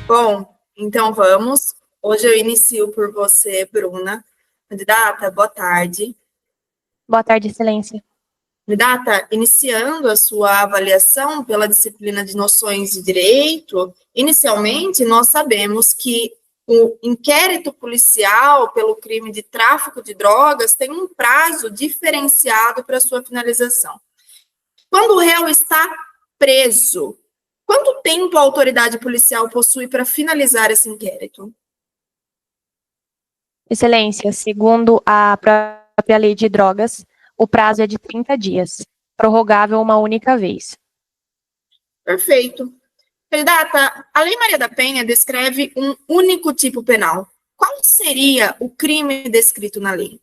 Bom, então vamos. Hoje eu inicio por você, Bruna. Candidata, boa tarde. Boa tarde, Excelência. Candidata, iniciando a sua avaliação pela disciplina de noções de direito, inicialmente nós sabemos que o inquérito policial pelo crime de tráfico de drogas tem um prazo diferenciado para sua finalização. Quando o réu está preso, quanto tempo a autoridade policial possui para finalizar esse inquérito? Excelência, segundo a própria lei de drogas, o prazo é de 30 dias, prorrogável uma única vez. Perfeito. Candidata, a Lei Maria da Penha descreve um único tipo penal. Qual seria o crime descrito na lei?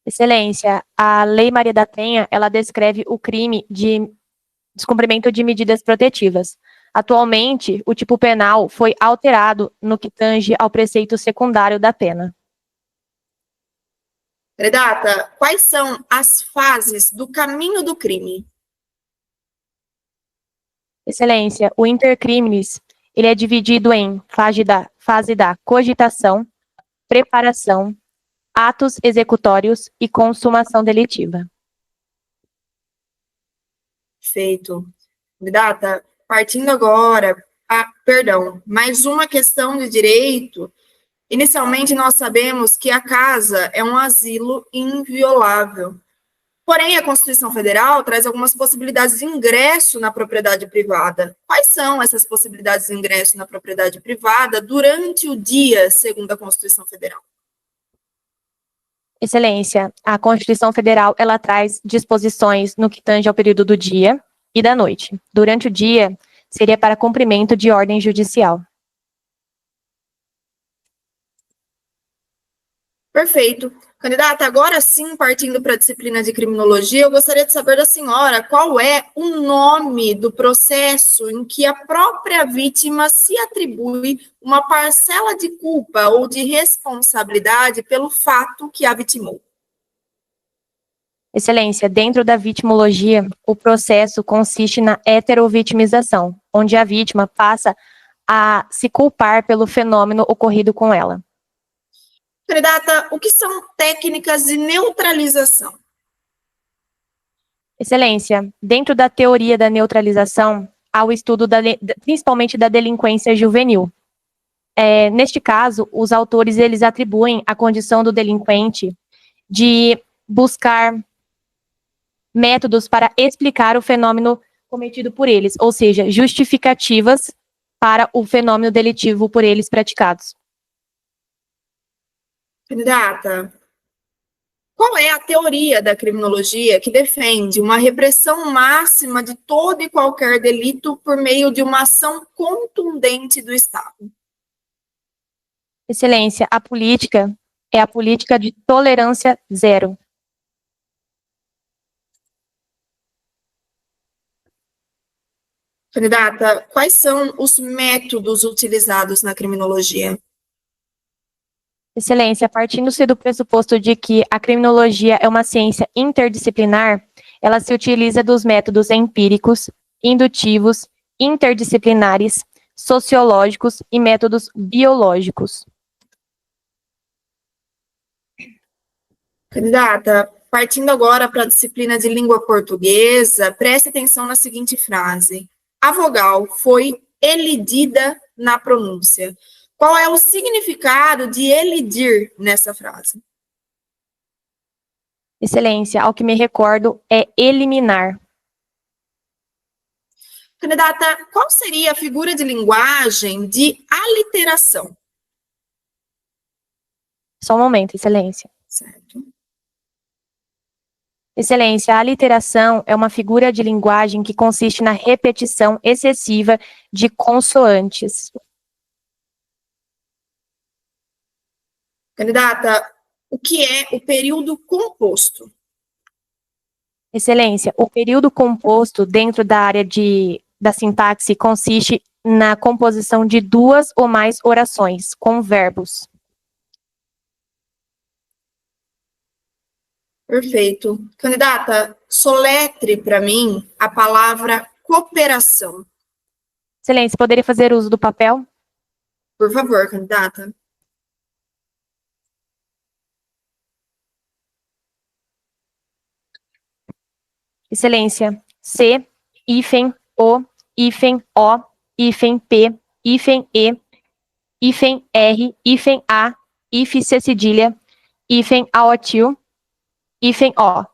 Excelência, a Lei Maria da Penha, ela descreve o crime de descumprimento de medidas protetivas. Atualmente, o tipo penal foi alterado no que tange ao preceito secundário da pena. Candidata, quais são as fases do caminho do crime? Excelência, o intercrimes, ele é dividido em fase da cogitação, preparação, atos executórios e consumação delitiva. Feito. Candidata, partindo agora, mais uma questão de direito. Inicialmente, nós sabemos que a casa é um asilo inviolável. Porém, a Constituição Federal traz algumas possibilidades de ingresso na propriedade privada. Quais são essas possibilidades de ingresso na propriedade privada durante o dia, segundo a Constituição Federal? Excelência, a Constituição Federal, ela traz disposições no que tange ao período do dia e da noite. Durante o dia, seria para cumprimento de ordem judicial. Perfeito. Candidata, agora sim, partindo para a disciplina de criminologia, eu gostaria de saber da senhora qual é o nome do processo em que a própria vítima se atribui uma parcela de culpa ou de responsabilidade pelo fato que a vitimou. Excelência, dentro da vitimologia, o processo consiste na heterovitimização, onde a vítima passa a se culpar pelo fenômeno ocorrido com ela. Candidata, o que são técnicas de neutralização? Excelência, dentro da teoria da neutralização, há o estudo principalmente da delinquência juvenil. Neste caso, os autores eles atribuem a condição do delinquente de buscar métodos para explicar o fenômeno cometido por eles, ou seja, justificativas para o fenômeno delitivo por eles praticados. Candidata, qual é a teoria da criminologia que defende uma repressão máxima de todo e qualquer delito por meio de uma ação contundente do Estado? Excelência, a política é a política de tolerância zero. Candidata, quais são os métodos utilizados na criminologia? Excelência, partindo-se do pressuposto de que a criminologia é uma ciência interdisciplinar, ela se utiliza dos métodos empíricos, indutivos, interdisciplinares, sociológicos e métodos biológicos. Candidata, partindo agora para a disciplina de língua portuguesa, preste atenção na seguinte frase. A vogal foi elidida na pronúncia. Qual é o significado de elidir nessa frase? Excelência, ao que me recordo, é eliminar. Candidata, qual seria a figura de linguagem de aliteração? Só um momento, Excelência. Certo. Excelência, a aliteração é uma figura de linguagem que consiste na repetição excessiva de consoantes. Candidata, o que é o período composto? Excelência, o período composto dentro da área da sintaxe consiste na composição de duas ou mais orações com verbos. Perfeito. Candidata, soletre para mim a palavra cooperação. Excelência, poderia fazer uso do papel? Por favor, candidata. Excelência, C, hífen, O, hífen, O, hífen, P, hífen, E, hífen, R, hífen, A, hífen, C cedilha, hífen, aotil, hífen, O.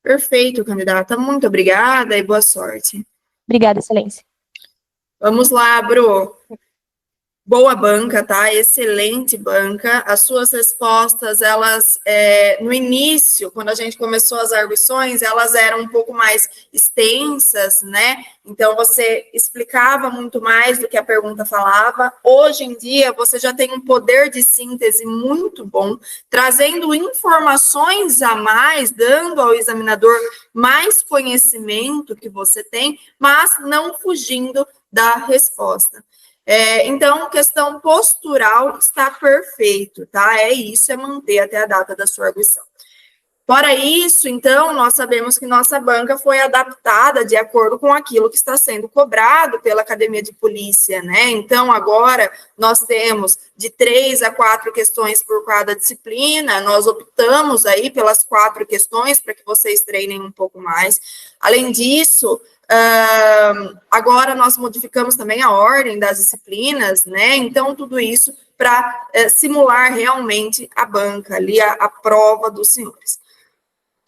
Perfeito, candidata. Muito obrigada e boa sorte. Obrigada, excelência. Vamos lá, Bru. Boa banca, tá? Excelente banca. As suas respostas, elas, no início, quando a gente começou as arguições, elas eram um pouco mais extensas, né? Então, você explicava muito mais do que a pergunta falava. Hoje em dia, você já tem um poder de síntese muito bom, trazendo informações a mais, dando ao examinador mais conhecimento que você tem, mas não fugindo da resposta. Então, questão postural está perfeito, tá? É isso, é manter até a data da sua arguição. Fora isso, então, nós sabemos que nossa banca foi adaptada de acordo com aquilo que está sendo cobrado pela Academia de Polícia, né? Então, agora, nós temos de 3 a 4 questões por cada disciplina, nós optamos aí pelas 4 questões para que vocês treinem um pouco mais. Além disso, agora nós modificamos também a ordem das disciplinas, né? Então, tudo isso para simular realmente a banca ali, a prova dos senhores.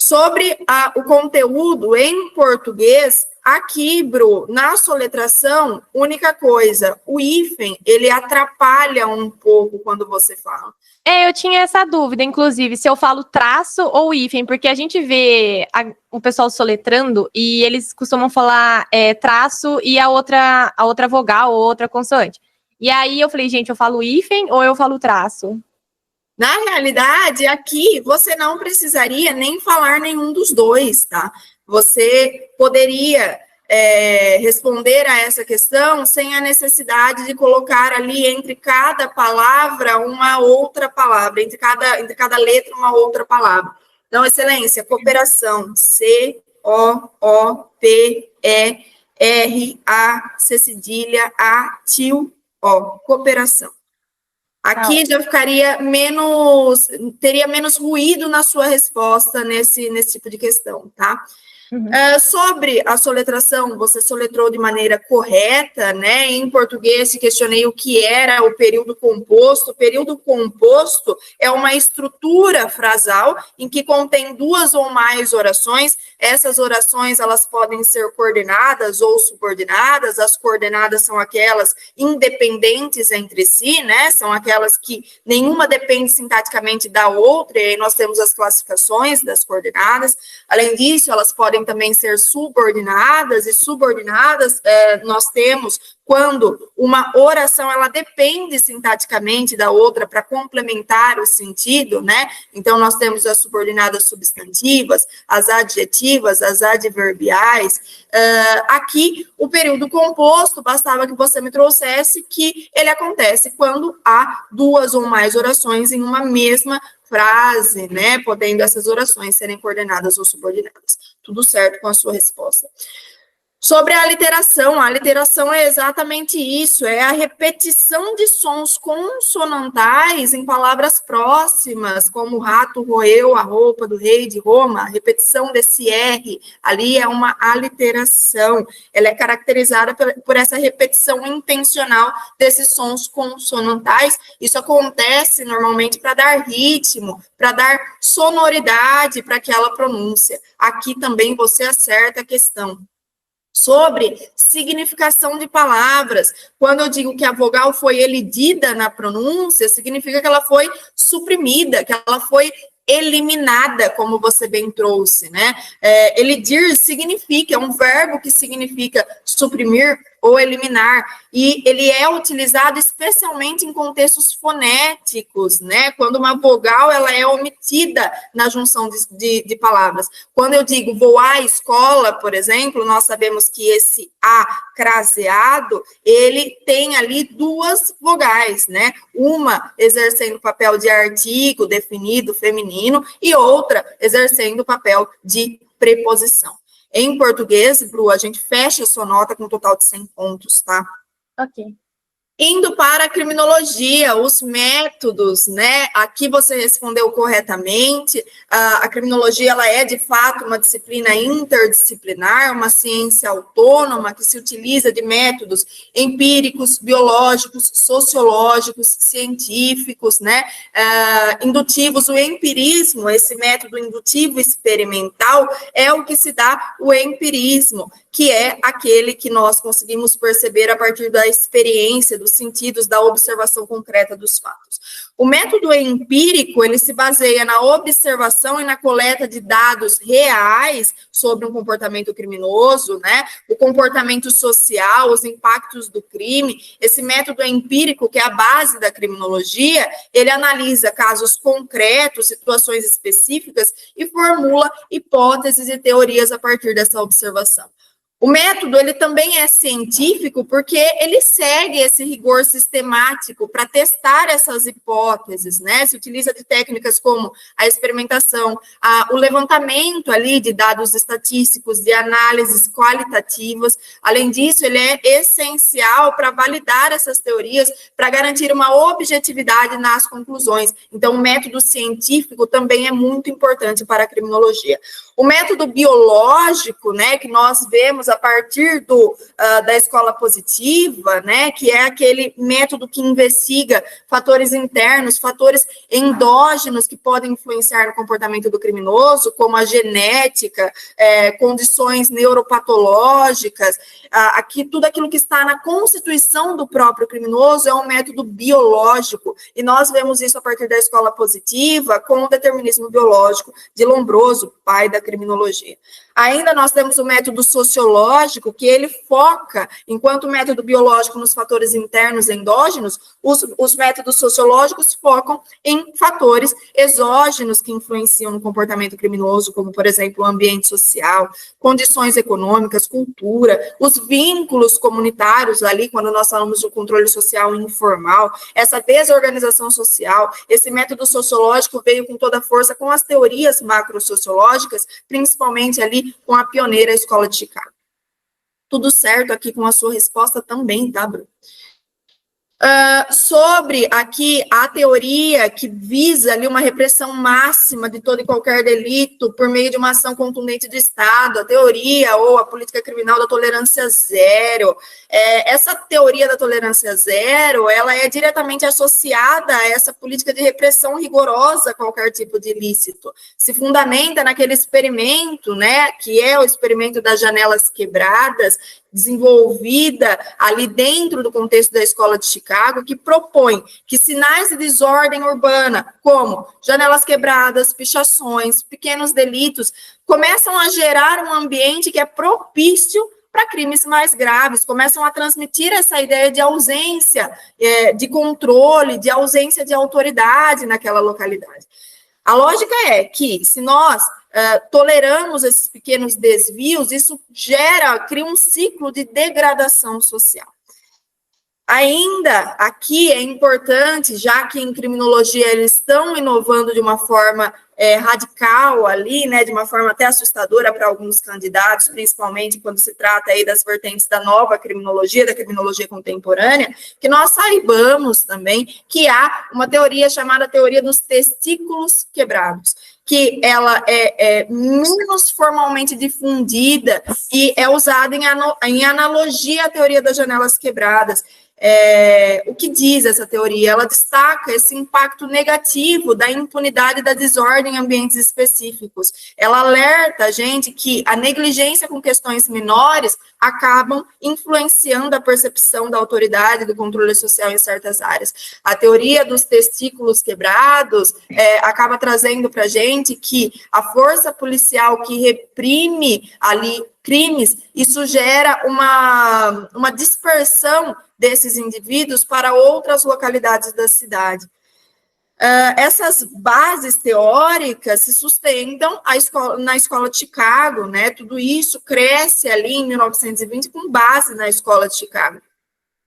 Sobre o conteúdo em português, aqui, Bru, na soletração, única coisa, o hífen, ele atrapalha um pouco quando você fala. Eu tinha essa dúvida, inclusive, se eu falo traço ou hífen, porque a gente vê o pessoal soletrando e eles costumam falar traço e a outra vogal ou outra consoante. E aí eu falei, gente, eu falo hífen ou eu falo traço? Na realidade, aqui você não precisaria nem falar nenhum dos dois, tá? Você poderia responder a essa questão sem a necessidade de colocar ali entre cada palavra uma outra palavra, entre cada letra uma outra palavra. Então, excelência, cooperação, C-O-O-P-E-R-A, C cedilha, A, tio, O, cooperação. Aqui já teria menos ruído na sua resposta nesse tipo de questão, tá? Uhum. Sobre a soletração, você soletrou de maneira correta, né? Em português, questionei o que era o período composto. O período composto é uma estrutura frasal em que contém 2 ou mais orações. Essas orações, elas podem ser coordenadas ou subordinadas. As coordenadas são aquelas independentes entre si, né? São aquelas que nenhuma depende sintaticamente da outra, e aí nós temos as classificações das coordenadas. Além disso, elas podem também ser subordinadas, e subordinadas nós temos quando uma oração ela depende sintaticamente da outra para complementar o sentido, né? Então, nós temos as subordinadas substantivas, as adjetivas, as adverbiais. Aqui, o período composto, bastava que você me trouxesse que ele acontece quando há 2 ou mais orações em uma mesma frase, né? Podendo essas orações serem coordenadas ou subordinadas. Tudo certo com a sua resposta. Sobre a literação é exatamente isso, é a repetição de sons consonantais em palavras próximas, como rato roeu a roupa do rei de Roma. A repetição desse R ali é uma aliteração, ela é caracterizada por essa repetição intencional desses sons consonantais. Isso acontece normalmente para dar ritmo, para dar sonoridade para aquela pronúncia. Aqui também você acerta a questão. Sobre significação de palavras. Quando eu digo que a vogal foi elidida na pronúncia, significa que ela foi suprimida, que ela foi eliminada, como você bem trouxe, né? Elidir significa, é um verbo que significa suprimir ou eliminar, e ele é utilizado especialmente em contextos fonéticos, né? Quando uma vogal ela é omitida na junção de palavras. Quando eu digo vou à escola, por exemplo, nós sabemos que esse A craseado, ele tem ali 2 vogais, né? Uma exercendo o papel de artigo definido feminino e outra exercendo o papel de preposição. Em português, Bru, a gente fecha a sua nota com um total de 100 pontos, tá? Ok. Indo para a criminologia, os métodos, né? Aqui você respondeu corretamente. A criminologia, ela é, de fato, uma disciplina interdisciplinar, uma ciência autônoma que se utiliza de métodos empíricos, biológicos, sociológicos, científicos, né? Indutivos, o empirismo, esse método indutivo experimental, é o que se dá o empirismo, que é aquele que nós conseguimos perceber a partir da experiência, dos sentidos, da observação concreta dos fatos. O método empírico, ele se baseia na observação e na coleta de dados reais sobre um comportamento criminoso, né? O comportamento social, os impactos do crime. Esse método empírico, que é a base da criminologia, ele analisa casos concretos, situações específicas e formula hipóteses e teorias a partir dessa observação. O método, ele também é científico porque ele segue esse rigor sistemático para testar essas hipóteses, né? Se utiliza de técnicas como a experimentação, o levantamento ali de dados estatísticos, de análises qualitativas. Além disso, ele é essencial para validar essas teorias, para garantir uma objetividade nas conclusões. Então, o método científico também é muito importante para a criminologia. O método biológico, né, que nós vemos a partir da escola positiva, né, que é aquele método que investiga fatores internos, fatores endógenos que podem influenciar no comportamento do criminoso, como a genética, condições neuropatológicas, tudo aquilo que está na constituição do próprio criminoso é um método biológico, e nós vemos isso a partir da escola positiva com o determinismo biológico de Lombroso, pai da criminologia. Ainda nós temos o método sociológico, que ele foca, enquanto o método biológico nos fatores internos endógenos, os métodos sociológicos focam em fatores exógenos que influenciam no comportamento criminoso, como, por exemplo, o ambiente social, condições econômicas, cultura, os vínculos comunitários ali, quando nós falamos do controle social informal, essa desorganização social. Esse método sociológico veio com toda a força com as teorias macrosociológicas, principalmente ali com a pioneira Escola de Chicago. Tudo certo aqui com a sua resposta também, tá, Bruno? Sobre aqui a teoria que visa ali uma repressão máxima de todo e qualquer delito por meio de uma ação contundente do Estado, a teoria ou a política criminal da tolerância zero. Essa teoria da tolerância zero, ela é diretamente associada a essa política de repressão rigorosa a qualquer tipo de ilícito. Se fundamenta naquele experimento, né, que é o experimento das janelas quebradas, desenvolvida ali dentro do contexto da Escola de Chicago, que propõe que sinais de desordem urbana, como janelas quebradas, pichações, pequenos delitos, começam a gerar um ambiente que é propício para crimes mais graves, começam a transmitir essa ideia de ausência de controle, de ausência de autoridade naquela localidade. A lógica é que, se nós toleramos esses pequenos desvios, isso cria um ciclo de degradação social. Ainda aqui é importante, já que em criminologia eles estão inovando de uma forma radical ali, né, de uma forma até assustadora para alguns candidatos, principalmente quando se trata aí das vertentes da nova criminologia, da criminologia contemporânea, que nós saibamos também que há uma teoria chamada teoria dos testículos quebrados, que ela é menos formalmente difundida e é usada em analogia à teoria das janelas quebradas. O que diz essa teoria? Ela destaca esse impacto negativo da impunidade e da desordem em ambientes específicos. Ela alerta a gente que a negligência com questões menores acabam influenciando a percepção da autoridade, do controle social em certas áreas. A teoria dos testículos quebrados acaba trazendo para a gente que a força policial que reprime ali crimes, isso gera uma dispersão desses indivíduos para outras localidades da cidade. Essas bases teóricas se sustentam na Escola de Chicago, né? Tudo isso cresce ali em 1920 com base na Escola de Chicago.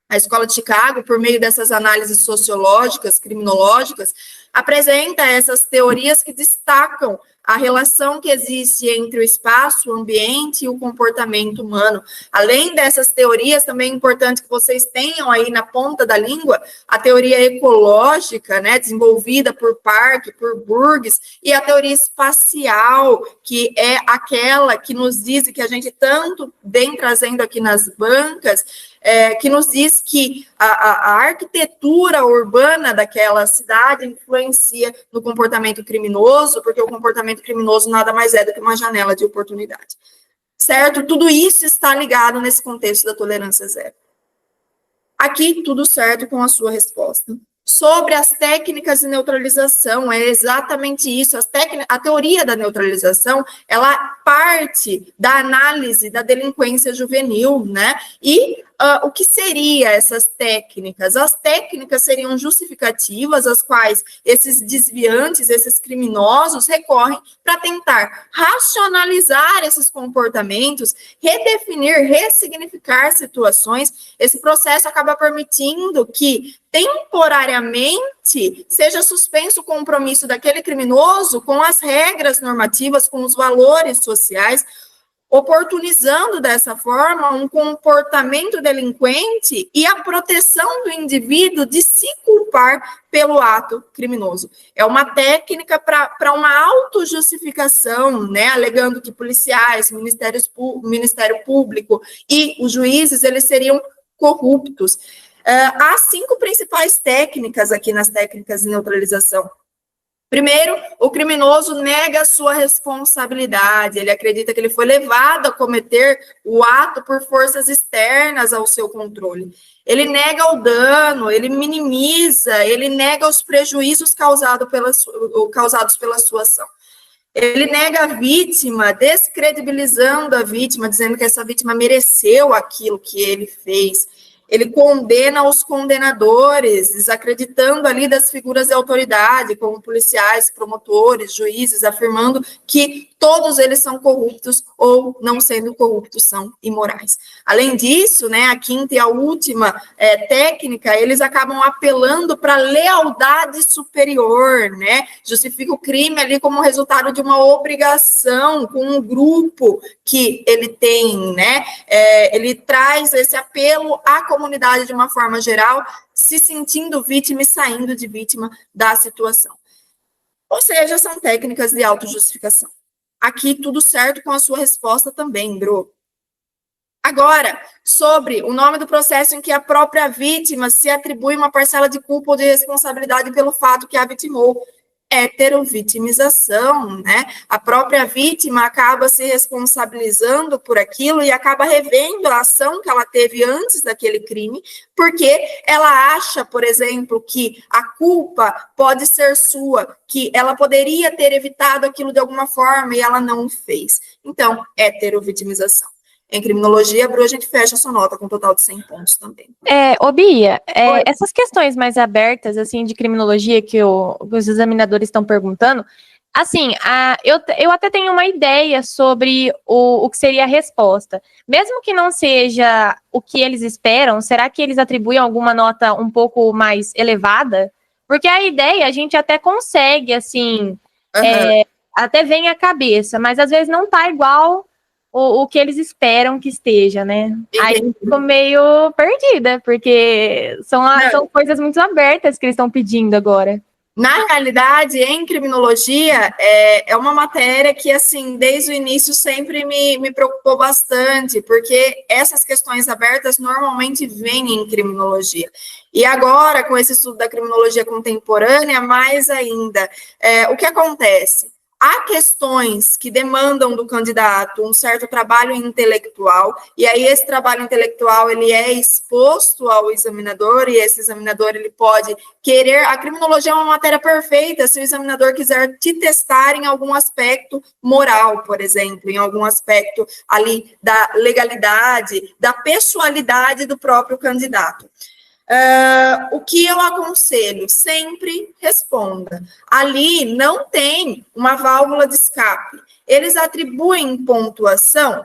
A Escola de Chicago, por meio dessas análises sociológicas, criminológicas, apresenta essas teorias que destacam a relação que existe entre o espaço, o ambiente e o comportamento humano. Além dessas teorias, também é importante que vocês tenham aí na ponta da língua a teoria ecológica, né, desenvolvida por Park, por Burgess, e a teoria espacial, que é aquela que nos diz, e que a gente tanto vem trazendo aqui nas bancas, que nos diz que a arquitetura urbana daquela cidade influencia no comportamento criminoso, porque o comportamento criminoso nada mais é do que uma janela de oportunidade. Certo? Tudo isso está ligado nesse contexto da tolerância zero. Aqui, tudo certo com a sua resposta. Sobre as técnicas de neutralização, é exatamente isso. A teoria da neutralização, ela parte da análise da delinquência juvenil, né? E o que seriam essas técnicas? As técnicas seriam justificativas, as quais esses desviantes, esses criminosos recorrem para tentar racionalizar esses comportamentos, redefinir, ressignificar situações. Esse processo acaba permitindo que temporariamente seja suspenso o compromisso daquele criminoso com as regras normativas, com os valores sociais, oportunizando dessa forma um comportamento delinquente e a proteção do indivíduo de se culpar pelo ato criminoso. É uma técnica para uma autojustificação, né, alegando que policiais, Ministério Público e os juízes, eles seriam corruptos. Há 5 principais técnicas aqui nas técnicas de neutralização. Primeiro, o criminoso nega a sua responsabilidade, ele acredita que ele foi levado a cometer o ato por forças externas ao seu controle. Ele nega o dano, ele minimiza, ele nega os prejuízos causados pela sua ação. Ele nega a vítima, descredibilizando a vítima, dizendo que essa vítima mereceu aquilo que ele fez. Ele condena os condenadores, desacreditando ali das figuras de autoridade, como policiais, promotores, juízes, afirmando que todos eles são corruptos ou, não sendo corruptos, são imorais. Além disso, né, a quinta e a última técnica, eles acabam apelando para a lealdade superior, né? Justifica o crime ali como resultado de uma obrigação com um grupo que ele tem, né? Ele traz esse apelo à comunidade de uma forma geral, se sentindo vítima e saindo de vítima da situação. Ou seja, são técnicas de autojustificação. Aqui tudo certo com a sua resposta também, Bro. Agora, sobre o nome do processo em que a própria vítima se atribui uma parcela de culpa ou de responsabilidade pelo fato que a vitimou. Heterovitimização, né? A própria vítima acaba se responsabilizando por aquilo e acaba revendo a ação que ela teve antes daquele crime, porque ela acha, por exemplo, que a culpa pode ser sua, que ela poderia ter evitado aquilo de alguma forma e ela não fez. Então, heterovitimização. Em criminologia, Bru, a gente fecha a sua nota com um total de 100 pontos também. Bia, essas questões mais abertas, assim, de criminologia que os examinadores estão perguntando, assim, eu até tenho uma ideia sobre o que seria a resposta. Mesmo que não seja o que eles esperam, será que eles atribuem alguma nota um pouco mais elevada? Porque a ideia a gente até consegue, assim, até vem à cabeça, mas às vezes não tá igual o que eles esperam que esteja, né? Entendi. Aí eu fico meio perdida, porque são coisas muito abertas que eles estão pedindo agora. Na realidade, em criminologia, é uma matéria que, assim, desde o início sempre me preocupou bastante, porque essas questões abertas normalmente vêm em criminologia. E agora, com esse estudo da criminologia contemporânea, mais ainda. O que acontece? Há questões que demandam do candidato um certo trabalho intelectual, e aí esse trabalho intelectual ele é exposto ao examinador, e esse examinador ele pode querer... A criminologia é uma matéria perfeita se o examinador quiser te testar em algum aspecto moral, por exemplo, em algum aspecto ali da legalidade, da pessoalidade do próprio candidato. O que eu aconselho? Sempre responda. Ali não tem uma válvula de escape. Eles atribuem pontuação.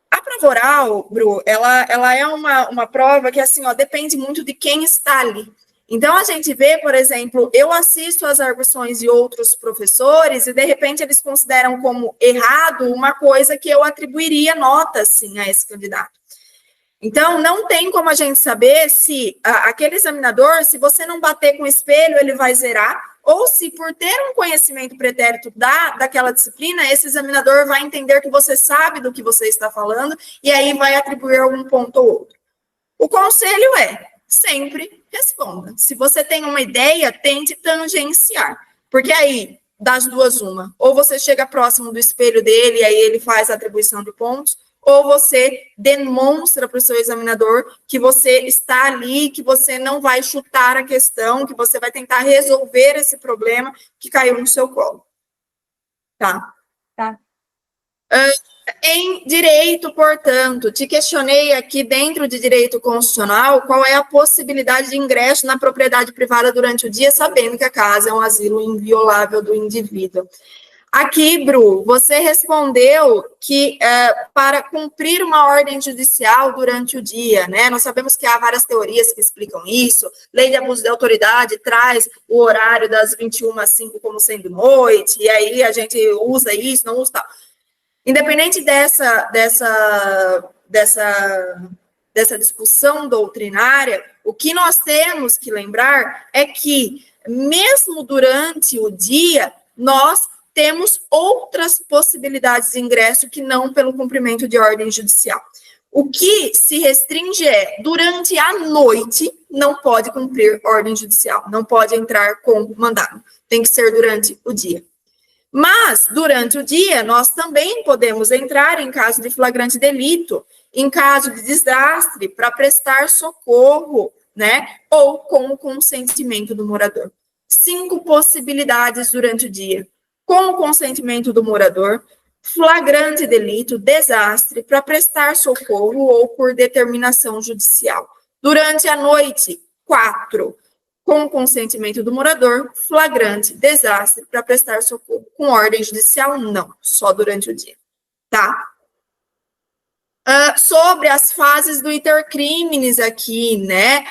A prova oral, Bru, ela é uma prova que, assim, depende muito de quem está ali. Então, a gente vê, por exemplo, eu assisto as arguições de outros professores e, de repente, eles consideram como errado uma coisa que eu atribuiria nota, sim, a esse candidato. Então, não tem como a gente saber se aquele examinador, se você não bater com o espelho, ele vai zerar, ou se por ter um conhecimento pretérito daquela disciplina, esse examinador vai entender que você sabe do que você está falando e aí vai atribuir algum ponto ou outro. O conselho é, sempre responda. Se você tem uma ideia, tente tangenciar. Porque aí, das duas, uma. Ou você chega próximo do espelho dele, e aí ele faz a atribuição de pontos, ou você demonstra para o seu examinador que você está ali, que você não vai chutar a questão, que você vai tentar resolver esse problema que caiu no seu colo. Tá? Tá. Em direito, portanto, te questionei aqui dentro de direito constitucional qual é a possibilidade de ingresso na propriedade privada durante o dia, sabendo que a casa é um asilo inviolável do indivíduo. Aqui, Bru, você respondeu que para cumprir uma ordem judicial durante o dia, né? Nós sabemos que há várias teorias que explicam isso. Lei de abuso de autoridade traz o horário das 21 às 5 como sendo noite, e aí a gente usa isso, não usa tal. Independente dessa discussão doutrinária, o que nós temos que lembrar é que, mesmo durante o dia, nós temos outras possibilidades de ingresso que não pelo cumprimento de ordem judicial. O que se restringe é, durante a noite, não pode cumprir ordem judicial, não pode entrar com mandado, tem que ser durante o dia. Mas, durante o dia, nós também podemos entrar em caso de flagrante delito, em caso de desastre, para prestar socorro, né? Ou com o consentimento do morador. 5 possibilidades durante o dia. Com o consentimento do morador, flagrante delito, desastre, para prestar socorro ou por determinação judicial. Durante a noite, 4. Com o consentimento do morador, flagrante, desastre, para prestar socorro. Com ordem judicial, não, só durante o dia, tá? Sobre as fases do intercrimes aqui, né?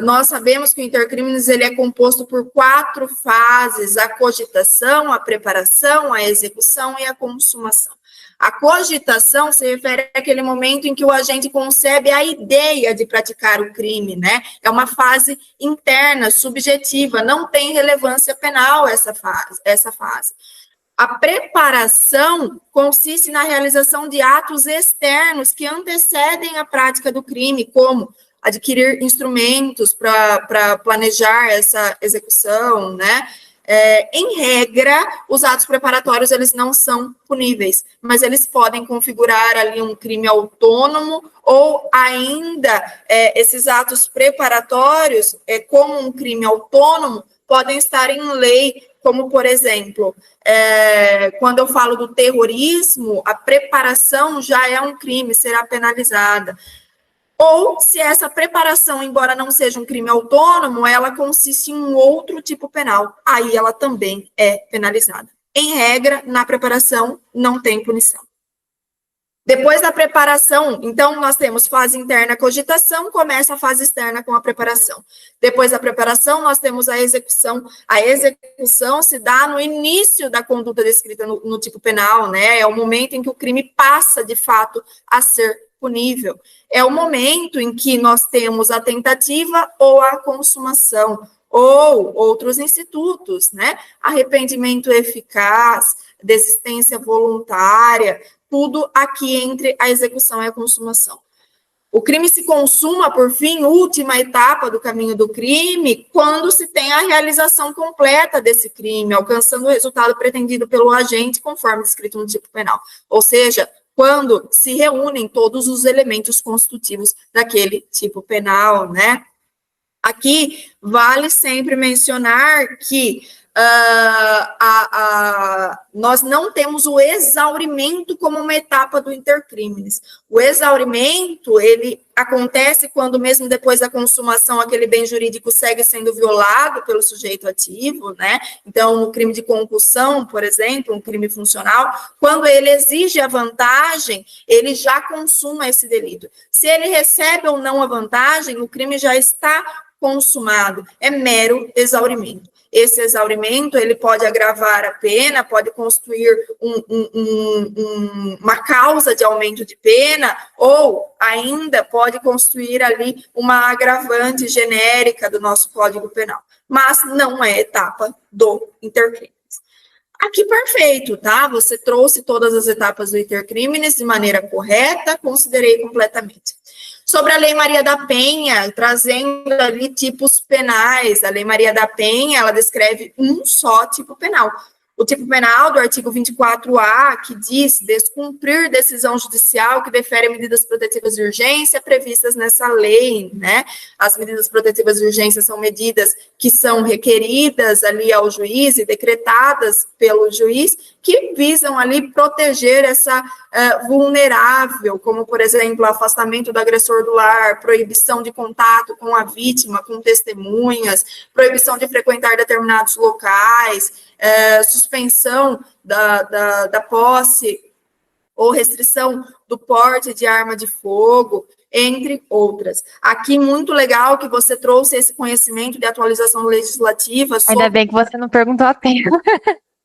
Nós sabemos que o intercrimes ele é composto por 4 fases: a cogitação, a preparação, a execução e a consumação. A cogitação se refere àquele momento em que o agente concebe a ideia de praticar o crime, né? É uma fase interna, subjetiva, não tem relevância penal essa fase. A preparação consiste na realização de atos externos que antecedem a prática do crime, como adquirir instrumentos para planejar essa execução, né? Em regra, os atos preparatórios, eles não são puníveis, mas eles podem configurar ali um crime autônomo, ou ainda, esses atos preparatórios, como um crime autônomo, podem estar em lei, como, por exemplo, quando eu falo do terrorismo, a preparação já é um crime, será penalizada. Ou, se essa preparação, embora não seja um crime autônomo, ela consiste em um outro tipo penal, aí ela também é penalizada. Em regra, na preparação, não tem punição. Depois da preparação, então, nós temos fase interna, cogitação, começa a fase externa com a preparação. Depois da preparação, nós temos a execução. A execução se dá no início da conduta descrita no tipo penal, né? É o momento em que o crime passa, de fato, a ser punível. É o momento em que nós temos a tentativa ou a consumação, ou outros institutos, né? Arrependimento eficaz, desistência voluntária, tudo aqui entre a execução e a consumação. O crime se consuma, por fim, última etapa do caminho do crime, quando se tem a realização completa desse crime, alcançando o resultado pretendido pelo agente, conforme descrito no tipo penal. Ou seja, quando se reúnem todos os elementos constitutivos daquele tipo penal, né? Aqui, vale sempre mencionar que nós não temos o exaurimento como uma etapa do intercrimes. O exaurimento, ele acontece quando, mesmo depois da consumação, aquele bem jurídico segue sendo violado pelo sujeito ativo, né? Então, no crime de concussão, por exemplo, um crime funcional, quando ele exige a vantagem, ele já consuma esse delito. Se ele recebe ou não a vantagem, o crime já está consumado, é mero exaurimento. Esse exaurimento, ele pode agravar a pena, pode constituir uma causa de aumento de pena, ou ainda pode constituir ali uma agravante genérica do nosso Código Penal. Mas não é etapa do intercrimes. Aqui, perfeito, tá? Você trouxe todas as etapas do intercrimes de maneira correta, considerei completamente. Sobre a Lei Maria da Penha, trazendo ali tipos penais, a Lei Maria da Penha, ela descreve um só tipo penal. O tipo penal do artigo 24A, que diz descumprir decisão judicial que defere medidas protetivas de urgência previstas nessa lei, né? As medidas protetivas de urgência são medidas que são requeridas ali ao juiz e decretadas pelo juiz, que visam ali proteger essa vulnerável, como, por exemplo, afastamento do agressor do lar, proibição de contato com a vítima, com testemunhas, proibição de frequentar determinados locais, suspensão da posse ou restrição do porte de arma de fogo, entre outras. Aqui, muito legal que você trouxe esse conhecimento de atualização legislativa. Ainda bem que você não perguntou a pena.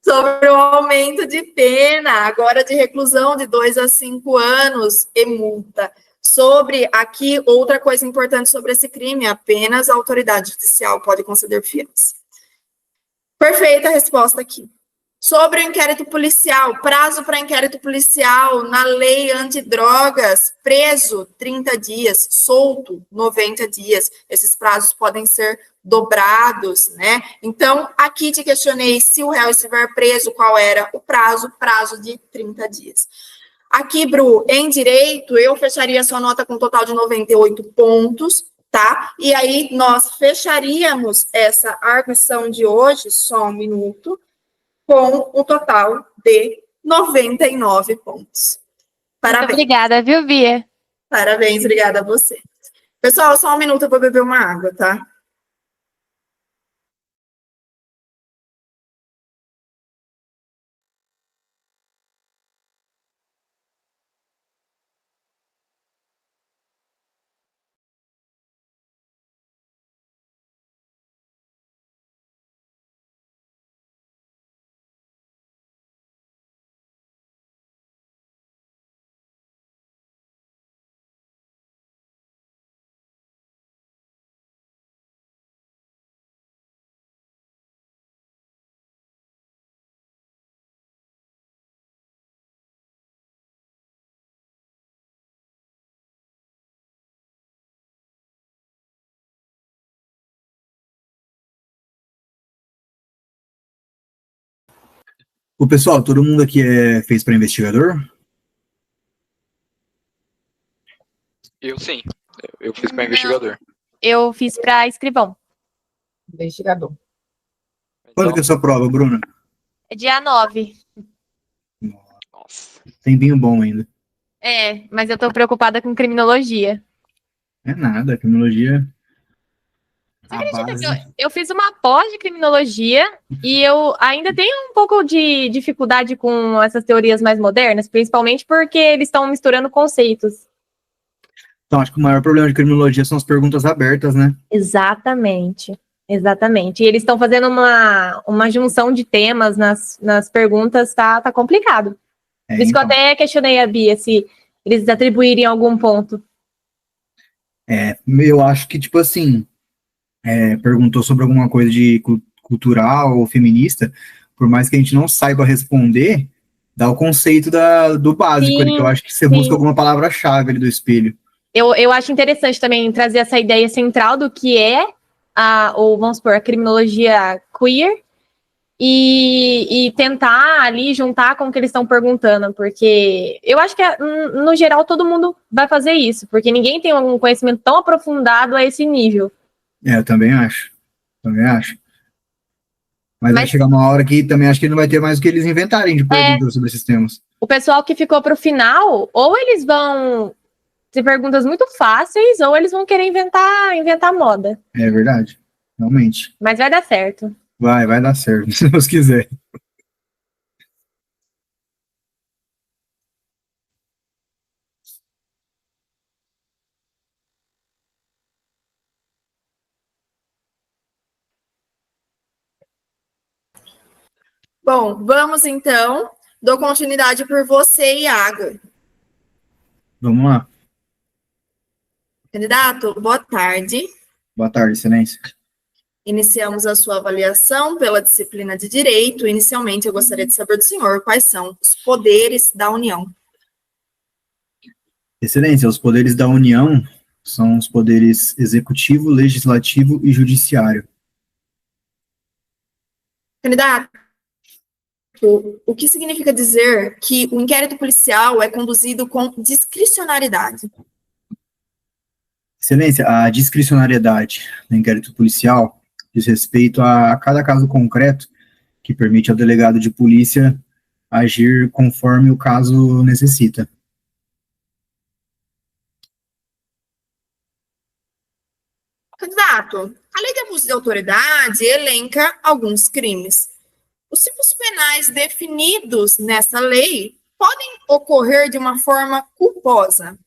Sobre o aumento de pena, agora de reclusão de 2 a 5 anos e multa. Sobre, aqui, outra coisa importante sobre esse crime, apenas a autoridade judicial pode conceder fiança. Perfeita a resposta aqui. Sobre o inquérito policial, prazo para inquérito policial na lei antidrogas, preso 30 dias, solto 90 dias. Esses prazos podem ser dobrados, né? Então, aqui te questionei se o réu estiver preso, qual era o prazo? Prazo de 30 dias. Aqui, Bru, em direito, eu fecharia sua nota com um total de 98 pontos, tá? E aí, nós fecharíamos essa arguição de hoje, só um minuto, com um total de 99 pontos. Parabéns. Muito obrigada, viu, Bia? Parabéns, obrigada a você. Pessoal, só um minuto, eu vou beber uma água, tá? O pessoal, todo mundo aqui fez para investigador? Eu sim. Eu fiz para investigador. Eu fiz para escrivão. Investigador. Quando que é a sua prova, Bruna? É dia 9. Nossa. Tempinho bom ainda. É, mas eu tô preocupada com criminologia. É nada, criminologia. Você acredita que eu fiz uma pós de criminologia e eu ainda tenho um pouco de dificuldade com essas teorias mais modernas, principalmente porque eles estão misturando conceitos. Então, acho que o maior problema de criminologia são as perguntas abertas, né? Exatamente. Exatamente. E eles estão fazendo uma junção de temas nas perguntas, tá complicado. Por isso que eu até questionei a Bia se eles atribuírem algum ponto. Eu acho que, tipo assim, perguntou sobre alguma coisa de cultural ou feminista, por mais que a gente não saiba responder, dá o conceito do básico ali, que eu acho que você busca alguma palavra-chave ali do espelho. Eu acho interessante também trazer essa ideia central do que é ou vamos supor, a criminologia queer e tentar ali juntar com o que eles estão perguntando, porque eu acho que, no geral, todo mundo vai fazer isso, porque ninguém tem um conhecimento tão aprofundado a esse nível. Eu também acho. Mas vai chegar uma hora que também acho que não vai ter mais o que eles inventarem de perguntas sobre esses temas. O pessoal que ficou para o final, ou eles vão ter perguntas muito fáceis, ou eles vão querer inventar moda. É verdade, realmente. Mas vai dar certo. Vai dar certo, se Deus quiser. Bom, vamos então. Dou continuidade por você, Iago. Vamos lá. Candidato, boa tarde. Boa tarde, excelência. Iniciamos a sua avaliação pela disciplina de Direito. Inicialmente, eu gostaria de saber do senhor quais são os poderes da União. Excelência, os poderes da União são os poderes executivo, legislativo e judiciário. Candidato, o que significa dizer que o inquérito policial é conduzido com discricionariedade? Excelência, a discricionariedade do inquérito policial diz respeito a cada caso concreto que permite ao delegado de polícia agir conforme o caso necessita. Candidato, a Lei de Abuso de Autoridade elenca alguns crimes. Os tipos penais definidos nessa lei podem ocorrer de uma forma culposa.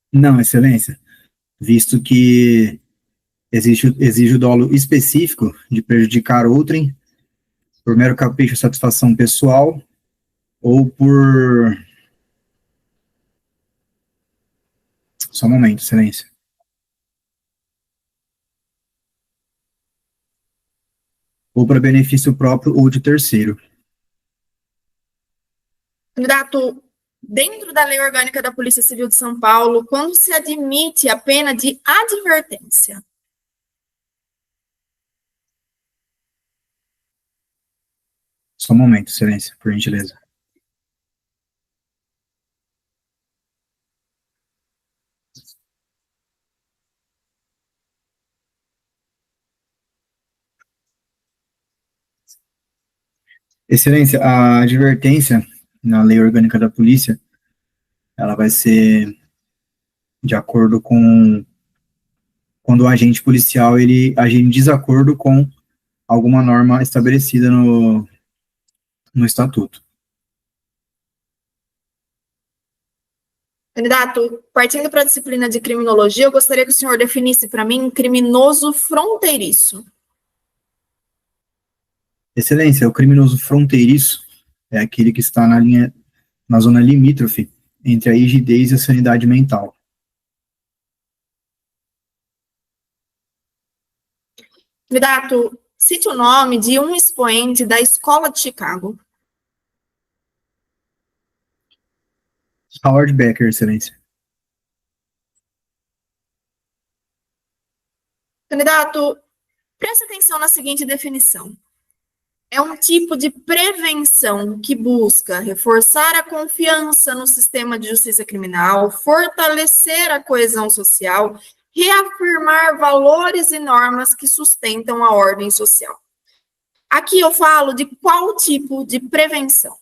Não, excelência, visto que exige o dolo específico de prejudicar outrem por mero capricho ou satisfação pessoal ou por... Só um momento, excelência. Ou para benefício próprio ou de terceiro. Candidato, dentro da Lei Orgânica da Polícia Civil de São Paulo, quando se admite a pena de advertência? Só um momento, excelência, por gentileza. Excelência, a advertência na Lei Orgânica da Polícia, ela vai ser de acordo com quando o agente policial ele agir em desacordo com alguma norma estabelecida no estatuto. Candidato, partindo para a disciplina de criminologia, eu gostaria que o senhor definisse para mim criminoso fronteiriço. Excelência, o criminoso fronteiriço é aquele que está na zona limítrofe entre a rigidez e a sanidade mental. Candidato, cite o nome de um expoente da Escola de Chicago. Howard Becker, excelência. Candidato, preste atenção na seguinte definição. É um tipo de prevenção que busca reforçar a confiança no sistema de justiça criminal, fortalecer a coesão social, reafirmar valores e normas que sustentam a ordem social. Aqui eu falo de qual tipo de prevenção?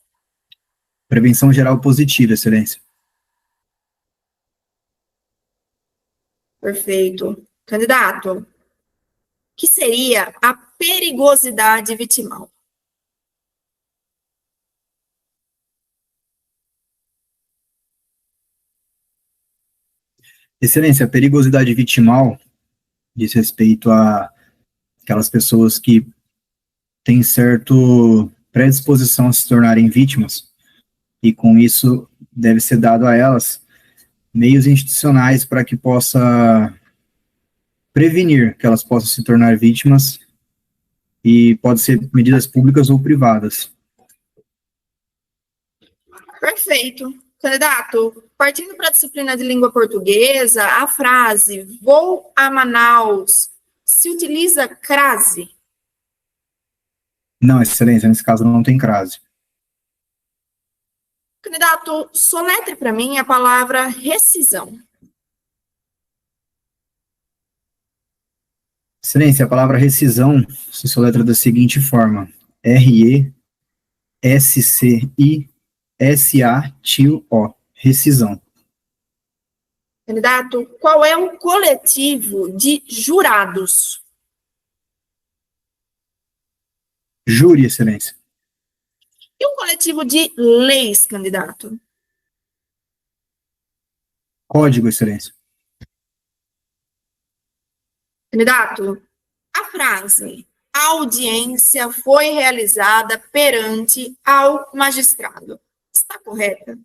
Prevenção geral positiva, excelência. Perfeito. Candidato, o que seria a perigosidade vitimal? Excelência, a perigosidade vitimal diz respeito a aquelas pessoas que têm certo predisposição a se tornarem vítimas, e com isso deve ser dado a elas meios institucionais para que possa prevenir que elas possam se tornar vítimas, e pode ser medidas públicas ou privadas. Perfeito. Candidato, partindo para a disciplina de língua portuguesa, a frase vou a Manaus se utiliza crase? Não, excelência, nesse caso não tem crase. Candidato, soletre para mim a palavra rescisão. Excelência, a palavra rescisão se soletra da seguinte forma: RESCISATIO, rescisão. Candidato, qual é o coletivo de jurados? Júri, excelência. E o coletivo de leis, candidato? Código, excelência. Candidato, a frase a audiência foi realizada perante ao magistrado. Está correta?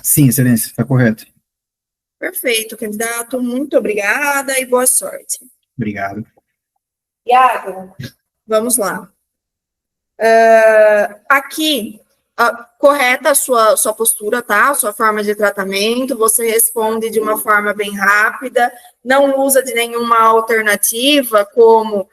Sim, excelência, está correto. Perfeito, candidato. Muito obrigada e boa sorte. Obrigado. Iago, vamos lá. Aqui, correta a sua postura, tá? A sua forma de tratamento, você responde de uma forma bem rápida, não usa de nenhuma alternativa, como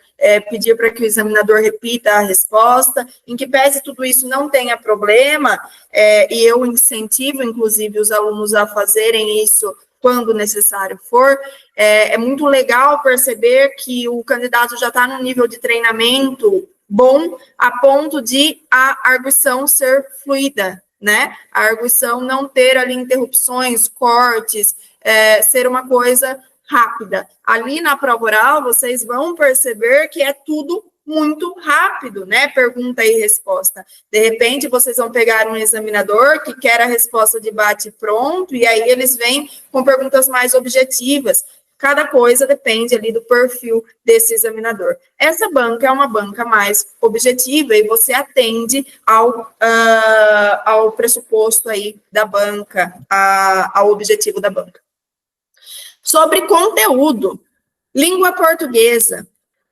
pedir para que o examinador repita a resposta, em que pese tudo isso não tenha problema, e eu incentivo, inclusive, os alunos a fazerem isso quando necessário for. É muito legal perceber que o candidato já está num nível de treinamento bom, a ponto de a arguição ser fluida, né? A arguição não ter ali interrupções, cortes, ser uma coisa rápida. Ali na prova oral, vocês vão perceber que é tudo muito rápido, né? Pergunta e resposta. De repente, vocês vão pegar um examinador que quer a resposta de bate pronto, e aí eles vêm com perguntas mais objetivas. Cada coisa depende ali do perfil desse examinador. Essa banca é uma banca mais objetiva e você atende ao pressuposto aí da banca, ao objetivo da banca. Sobre conteúdo, língua portuguesa.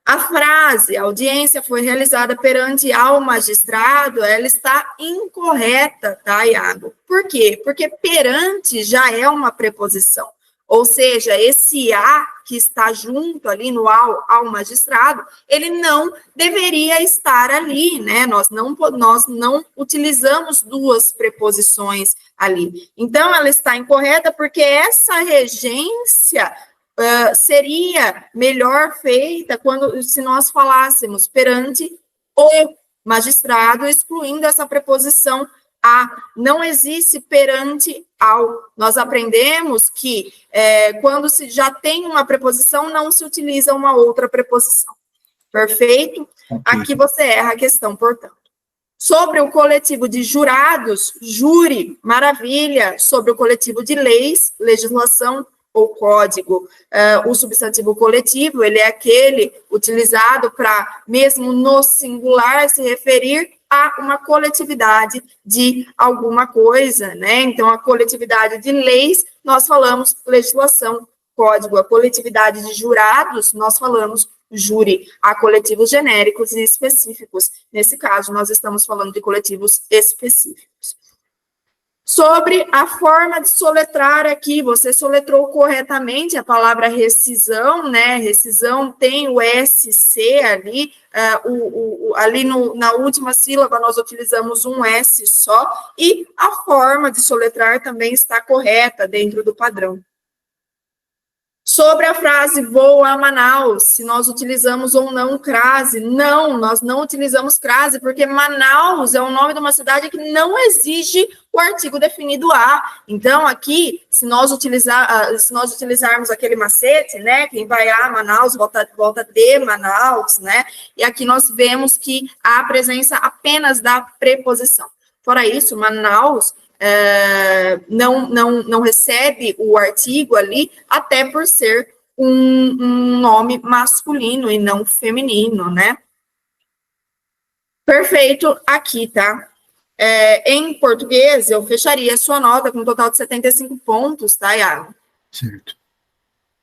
A frase, a audiência foi realizada perante ao magistrado, ela está incorreta, tá, Iago? Por quê? Porque perante já é uma preposição. Ou seja, esse a que está junto ali no ao magistrado, ele não deveria estar ali, né? Nós não utilizamos duas preposições ali. Então, ela está incorreta porque essa regência seria melhor feita se nós falássemos perante o magistrado, excluindo essa preposição a. Não existe perante ao. Nós aprendemos que quando se já tem uma preposição, não se utiliza uma outra preposição. Perfeito? Okay. Aqui você erra a questão, portanto. Sobre o coletivo de jurados, júri, maravilha. Sobre o coletivo de leis, legislação ou código. O substantivo coletivo, ele é aquele utilizado para, mesmo no singular, se referir a uma coletividade de alguma coisa, né? Então, a coletividade de leis, nós falamos legislação, código. A coletividade de jurados, nós falamos júri. Há coletivos genéricos e específicos. Nesse caso, nós estamos falando de coletivos específicos. Sobre a forma de soletrar aqui, você soletrou corretamente a palavra rescisão, né? Rescisão tem o SC ali, ali na última sílaba nós utilizamos um S só, e a forma de soletrar também está correta dentro do padrão. Sobre a frase vou a Manaus, se nós utilizamos ou não crase. Não, nós não utilizamos crase, porque Manaus é o nome de uma cidade que não exige o artigo definido a. Então, aqui, se nós utilizarmos aquele macete, né, quem vai a Manaus, volta de Manaus, né, e aqui nós vemos que há a presença apenas da preposição. Fora isso, Manaus não recebe o artigo ali, até por ser um nome masculino e não feminino, né? Perfeito, aqui, tá? Em português, eu fecharia a sua nota com um total de 75 pontos, tá, Iago? Certo.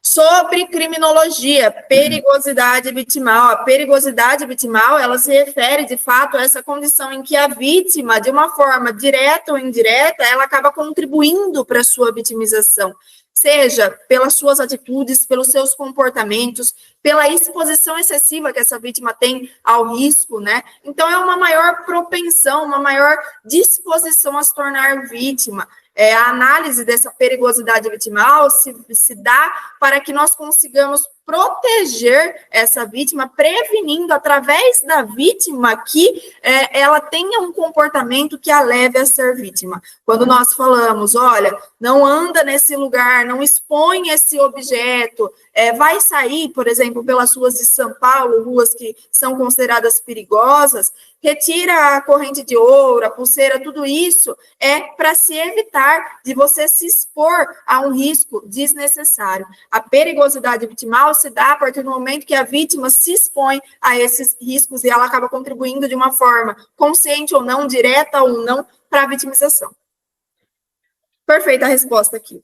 Sobre criminologia, perigosidade vitimal. A perigosidade vitimal, ela se refere, de fato, a essa condição em que a vítima, de uma forma direta ou indireta, ela acaba contribuindo para a sua vitimização, seja pelas suas atitudes, pelos seus comportamentos, pela exposição excessiva que essa vítima tem ao risco, né? Então, é uma maior propensão, uma maior disposição a se tornar vítima. A análise dessa perigosidade vitimal se dá para que nós consigamos proteger essa vítima, prevenindo através da vítima que ela tenha um comportamento que a leve a ser vítima. Quando nós falamos, olha, não anda nesse lugar, não expõe esse objeto, vai sair, por exemplo, pelas ruas de São Paulo, ruas que são consideradas perigosas, retira a corrente de ouro, a pulseira, tudo isso é para se evitar de você se expor a um risco desnecessário. A perigosidade vitimal se dá a partir do momento que a vítima se expõe a esses riscos e ela acaba contribuindo de uma forma consciente ou não, direta ou não, para a vitimização. Perfeita a resposta aqui.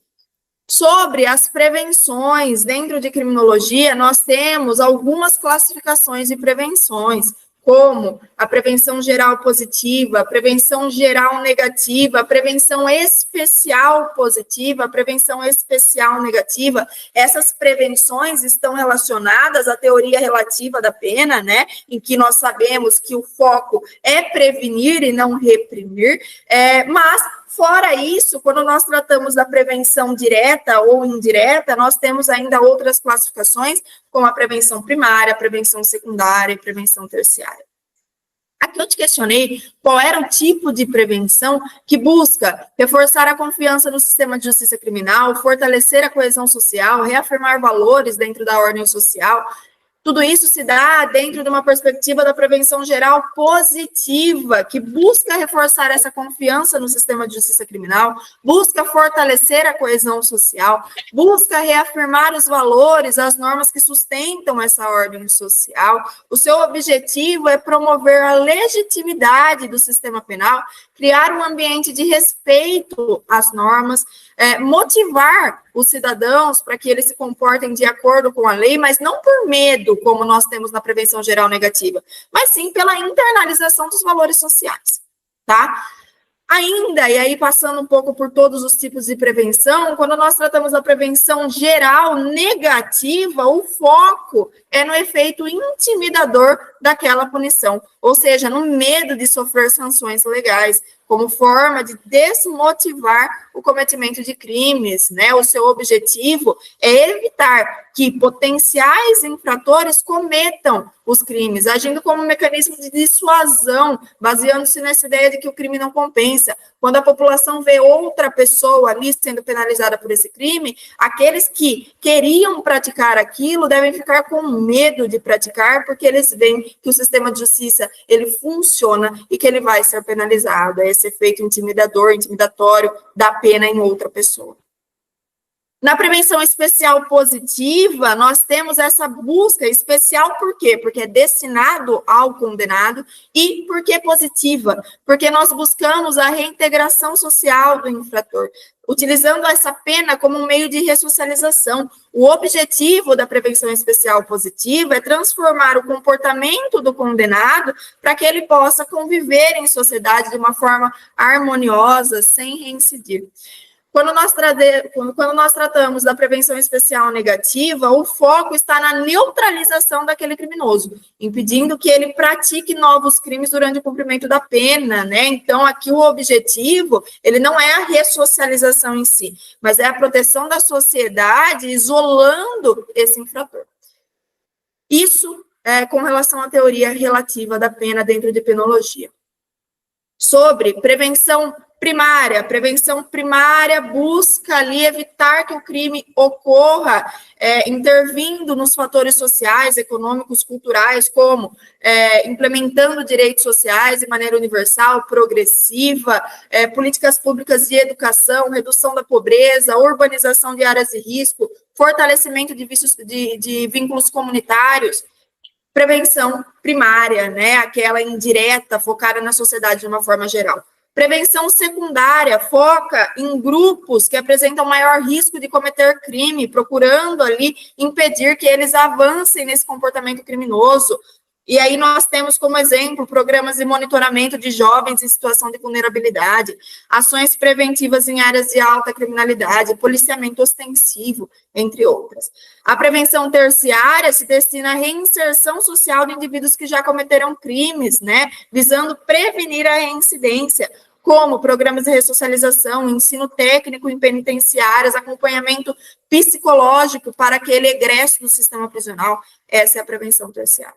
Sobre as prevenções dentro de criminologia, nós temos algumas classificações de prevenções, como a prevenção geral positiva, a prevenção geral negativa, a prevenção especial positiva, a prevenção especial negativa. Essas prevenções estão relacionadas à teoria relativa da pena, né, em que nós sabemos que o foco é prevenir e não reprimir, mas fora isso, quando nós tratamos da prevenção direta ou indireta, nós temos ainda outras classificações, como a prevenção primária, a prevenção secundária e prevenção terciária. Aqui eu te questionei qual era o tipo de prevenção que busca reforçar a confiança no sistema de justiça criminal, fortalecer a coesão social, reafirmar valores dentro da ordem social. Tudo isso se dá dentro de uma perspectiva da prevenção geral positiva, que busca reforçar essa confiança no sistema de justiça criminal, busca fortalecer a coesão social, busca reafirmar os valores, as normas que sustentam essa ordem social. O seu objetivo é promover a legitimidade do sistema penal, criar um ambiente de respeito às normas, motivar os cidadãos para que eles se comportem de acordo com a lei, mas não por medo, como nós temos na prevenção geral negativa, mas sim pela internalização dos valores sociais, tá? Ainda, e aí passando um pouco por todos os tipos de prevenção, quando nós tratamos da prevenção geral negativa, o foco é no efeito intimidador daquela punição, ou seja, no medo de sofrer sanções legais, como forma de desmotivar o cometimento de crimes, né? O seu objetivo é evitar que potenciais infratores cometam os crimes, agindo como um mecanismo de dissuasão, baseando-se nessa ideia de que o crime não compensa. Quando a população vê outra pessoa ali sendo penalizada por esse crime, aqueles que queriam praticar aquilo devem ficar com medo de praticar, porque eles veem que o sistema de justiça, ele funciona e que ele vai ser penalizado. É esse efeito intimidatório da pena em outra pessoa. Na prevenção especial positiva, nós temos essa busca especial, por quê? Porque é destinado ao condenado, e porque é positiva, porque nós buscamos a reintegração social do infrator, utilizando essa pena como um meio de ressocialização. O objetivo da prevenção especial positiva é transformar o comportamento do condenado para que ele possa conviver em sociedade de uma forma harmoniosa, sem reincidir. Quando nós tratamos da prevenção especial negativa, o foco está na neutralização daquele criminoso, impedindo que ele pratique novos crimes durante o cumprimento da pena, né? Então, aqui o objetivo, ele não é a ressocialização em si, mas é a proteção da sociedade, isolando esse infrator. Isso é com relação à teoria relativa da pena dentro de penologia. Sobre prevenção primária. Prevenção primária busca ali evitar que o crime ocorra, intervindo nos fatores sociais, econômicos, culturais, como implementando direitos sociais de maneira universal, progressiva, políticas públicas de educação, redução da pobreza, urbanização de áreas de risco, fortalecimento de vínculos comunitários. Prevenção primária, né, aquela indireta, focada na sociedade de uma forma geral. Prevenção secundária foca em grupos que apresentam maior risco de cometer crime, procurando ali impedir que eles avancem nesse comportamento criminoso. E aí nós temos como exemplo programas de monitoramento de jovens em situação de vulnerabilidade, ações preventivas em áreas de alta criminalidade, policiamento ostensivo, entre outras. A prevenção terciária se destina à reinserção social de indivíduos que já cometeram crimes, né, visando prevenir a reincidência, como programas de ressocialização, ensino técnico em penitenciárias, acompanhamento psicológico para aquele egresso do sistema prisional. Essa é a prevenção terciária.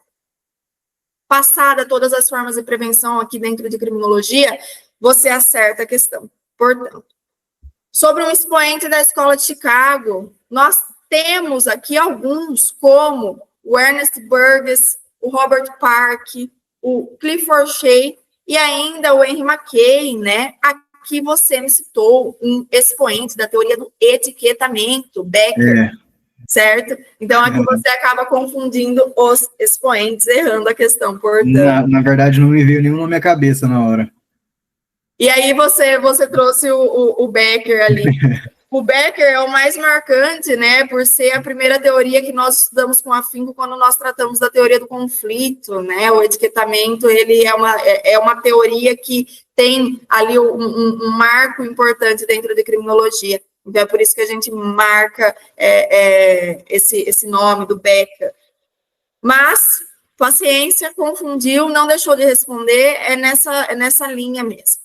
Passada todas as formas de prevenção aqui dentro de criminologia, você acerta a questão. Portanto, sobre um expoente da Escola de Chicago, nós temos aqui alguns, como o Ernest Burgess, o Robert Park, o Clifford Shea e ainda o Henry Mackay, né? Aqui você me citou um expoente da teoria do etiquetamento, Becker, certo? Então, aqui você acaba confundindo os expoentes, errando a questão, portanto. Na verdade, não me veio nenhum nome à cabeça na hora. E aí você trouxe o Becker ali. O Becker é o mais marcante, né, por ser a primeira teoria que nós estudamos com afinco quando nós tratamos da teoria do conflito, né, o etiquetamento, ele é uma teoria que tem ali um marco importante dentro de criminologia, então é por isso que a gente marca esse nome do Becker. Mas, paciência, confundiu, não deixou de responder, é nessa linha mesmo.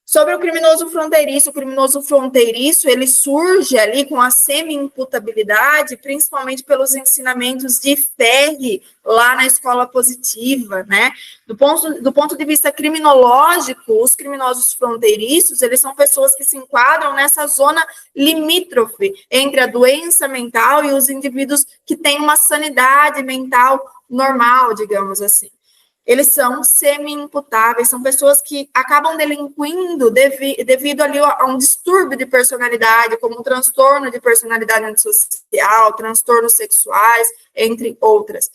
Sobre o criminoso fronteiriço, ele surge ali com a semi-imputabilidade, principalmente pelos ensinamentos de Ferri, lá na escola positiva, né? Do ponto de vista criminológico, os criminosos fronteiriços, eles são pessoas que se enquadram nessa zona limítrofe entre a doença mental e os indivíduos que têm uma sanidade mental normal, digamos assim. Eles são semi-imputáveis, são pessoas que acabam delinquindo devido ali a um distúrbio de personalidade, como um transtorno de personalidade antissocial, transtornos sexuais, entre outras.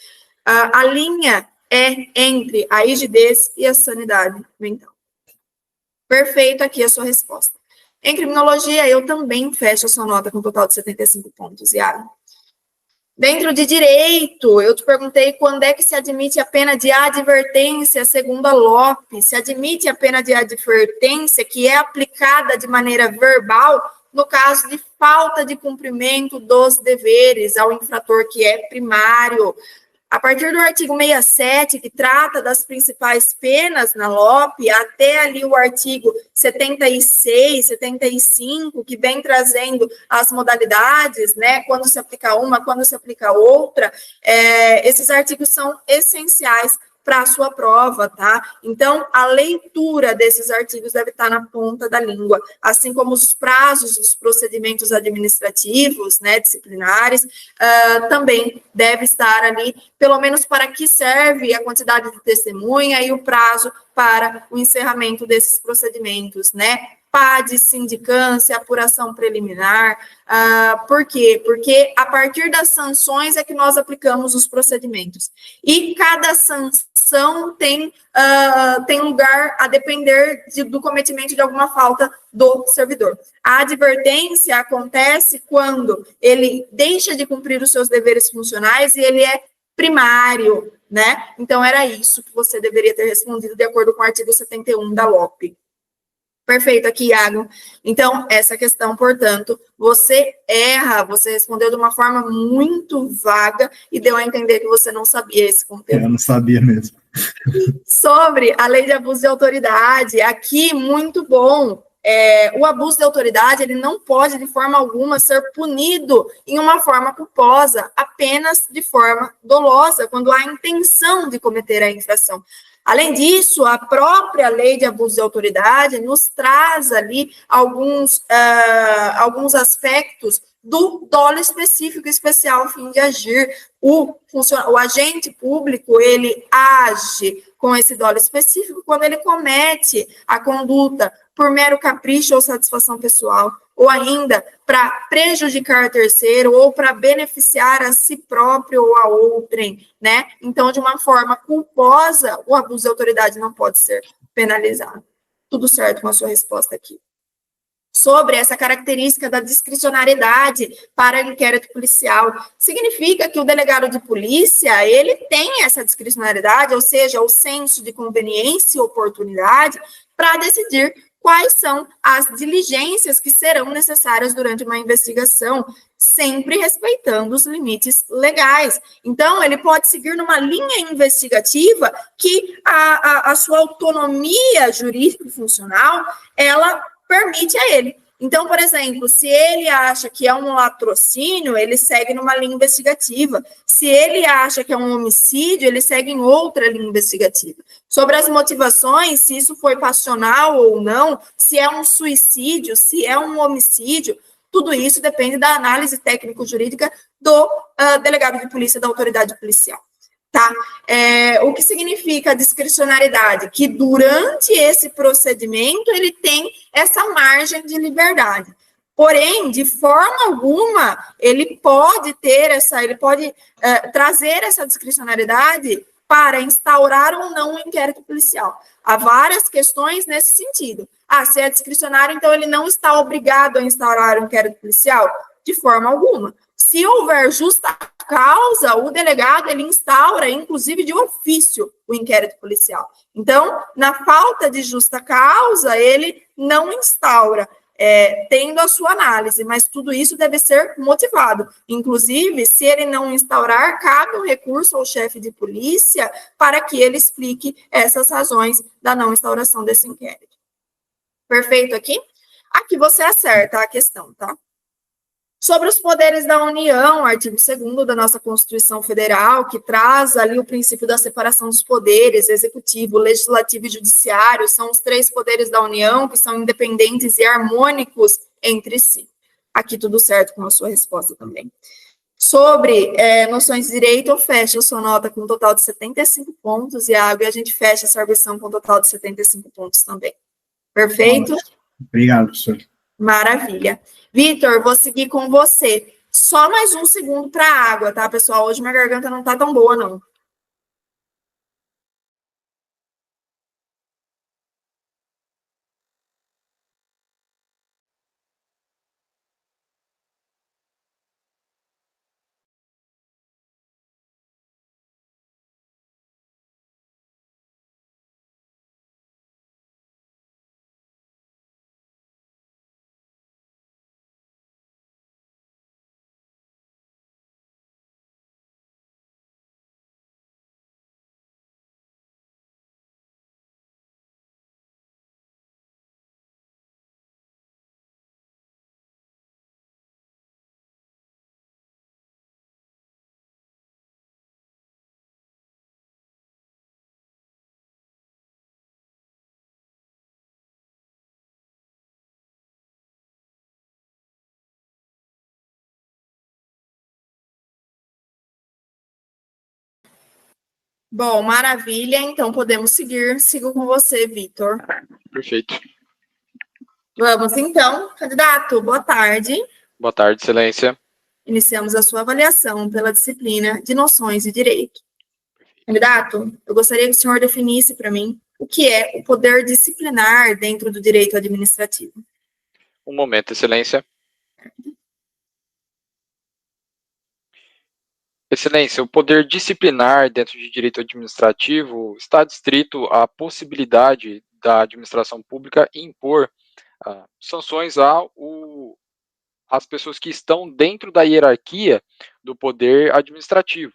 A linha é entre a rigidez e a sanidade mental. Perfeito aqui a sua resposta. Em criminologia, eu também fecho a sua nota com um total de 75 pontos, Yara. Dentro de direito, eu te perguntei quando é que se admite a pena de advertência, segundo a Lopes. Se admite a pena de advertência que é aplicada de maneira verbal no caso de falta de cumprimento dos deveres ao infrator que é primário. A partir do artigo 67, que trata das principais penas na LOP, até ali o artigo 76, 75, que vem trazendo as modalidades, né, quando se aplica uma, quando se aplica outra, esses artigos são essenciais para a sua prova, tá? Então, a leitura desses artigos deve estar na ponta da língua, assim como os prazos dos procedimentos administrativos, né, disciplinares, também deve estar ali, pelo menos para que serve a quantidade de testemunha e o prazo para o encerramento desses procedimentos, né? PAD, sindicância, apuração preliminar. Por quê? Porque a partir das sanções é que nós aplicamos os procedimentos. E cada sanção tem lugar a depender do cometimento de alguma falta do servidor. A advertência acontece quando ele deixa de cumprir os seus deveres funcionais e ele é primário, né? Então, era isso que você deveria ter respondido de acordo com o artigo 71 da LOP. Perfeito aqui, Iago. Então, essa questão, portanto, você erra, você respondeu de uma forma muito vaga e deu a entender que você não sabia esse conteúdo. Eu não sabia mesmo. Sobre a lei de abuso de autoridade, aqui, muito bom. O abuso de autoridade, ele não pode, de forma alguma, ser punido em uma forma culposa, apenas de forma dolosa, quando há intenção de cometer a infração. Além disso, a própria lei de abuso de autoridade nos traz ali alguns aspectos do dolo específico especial a fim de agir. O agente público, ele age com esse dolo específico quando ele comete a conduta por mero capricho ou satisfação pessoal, ou ainda para prejudicar terceiro, ou para beneficiar a si próprio ou a outrem, né? Então, de uma forma culposa, o abuso de autoridade não pode ser penalizado. Tudo certo com a sua resposta aqui. Sobre essa característica da discricionariedade para inquérito policial, significa que o delegado de polícia, ele tem essa discricionariedade, ou seja, o senso de conveniência e oportunidade para decidir quais são as diligências que serão necessárias durante uma investigação, sempre respeitando os limites legais. Então, ele pode seguir numa linha investigativa que a sua autonomia jurídica e funcional, ela permite a ele. Então, por exemplo, se ele acha que é um latrocínio, ele segue numa linha investigativa. Se ele acha que é um homicídio, ele segue em outra linha investigativa. Sobre as motivações, se isso foi passional ou não, se é um suicídio, se é um homicídio, tudo isso depende da análise técnico-jurídica do delegado de polícia, da autoridade policial. Tá? O que significa a discricionariedade? Que durante esse procedimento ele tem essa margem de liberdade. Porém, de forma alguma, ele pode trazer essa discricionariedade para instaurar ou não um inquérito policial. Há várias questões nesse sentido. Se é discricionário, então ele não está obrigado a instaurar um inquérito policial? De forma alguma. Se houver justa causa, o delegado, ele instaura, inclusive de ofício, o inquérito policial. Então, na falta de justa causa, ele não instaura, tendo a sua análise, mas tudo isso deve ser motivado. Inclusive, se ele não instaurar, cabe um recurso ao chefe de polícia para que ele explique essas razões da não instauração desse inquérito. Perfeito aqui? Aqui você acerta a questão, tá? Sobre os poderes da União, artigo 2º da nossa Constituição Federal, que traz ali o princípio da separação dos poderes, executivo, legislativo e judiciário, são os 3 poderes da União, que são independentes e harmônicos entre si. Aqui tudo certo com a sua resposta também. Sobre noções de direito, eu fecho a sua nota com um total de 75 pontos, e a gente fecha essa arguição com um total de 75 pontos também. Perfeito? Obrigado, professor. Maravilha. Vitor, vou seguir com você. Só mais um segundo para a água, tá, pessoal? Hoje minha garganta não tá tão boa, não. Bom, maravilha. Então, podemos seguir. Sigo com você, Vitor. Perfeito. Vamos, então. Candidato, boa tarde. Boa tarde, excelência. Iniciamos a sua avaliação pela disciplina de noções de direito. Candidato, eu gostaria que o senhor definisse para mim o que é o poder disciplinar dentro do direito administrativo. Um momento, excelência. Excelência, o poder disciplinar dentro de direito administrativo está adstrito à possibilidade da administração pública impor sanções às pessoas que estão dentro da hierarquia do poder administrativo.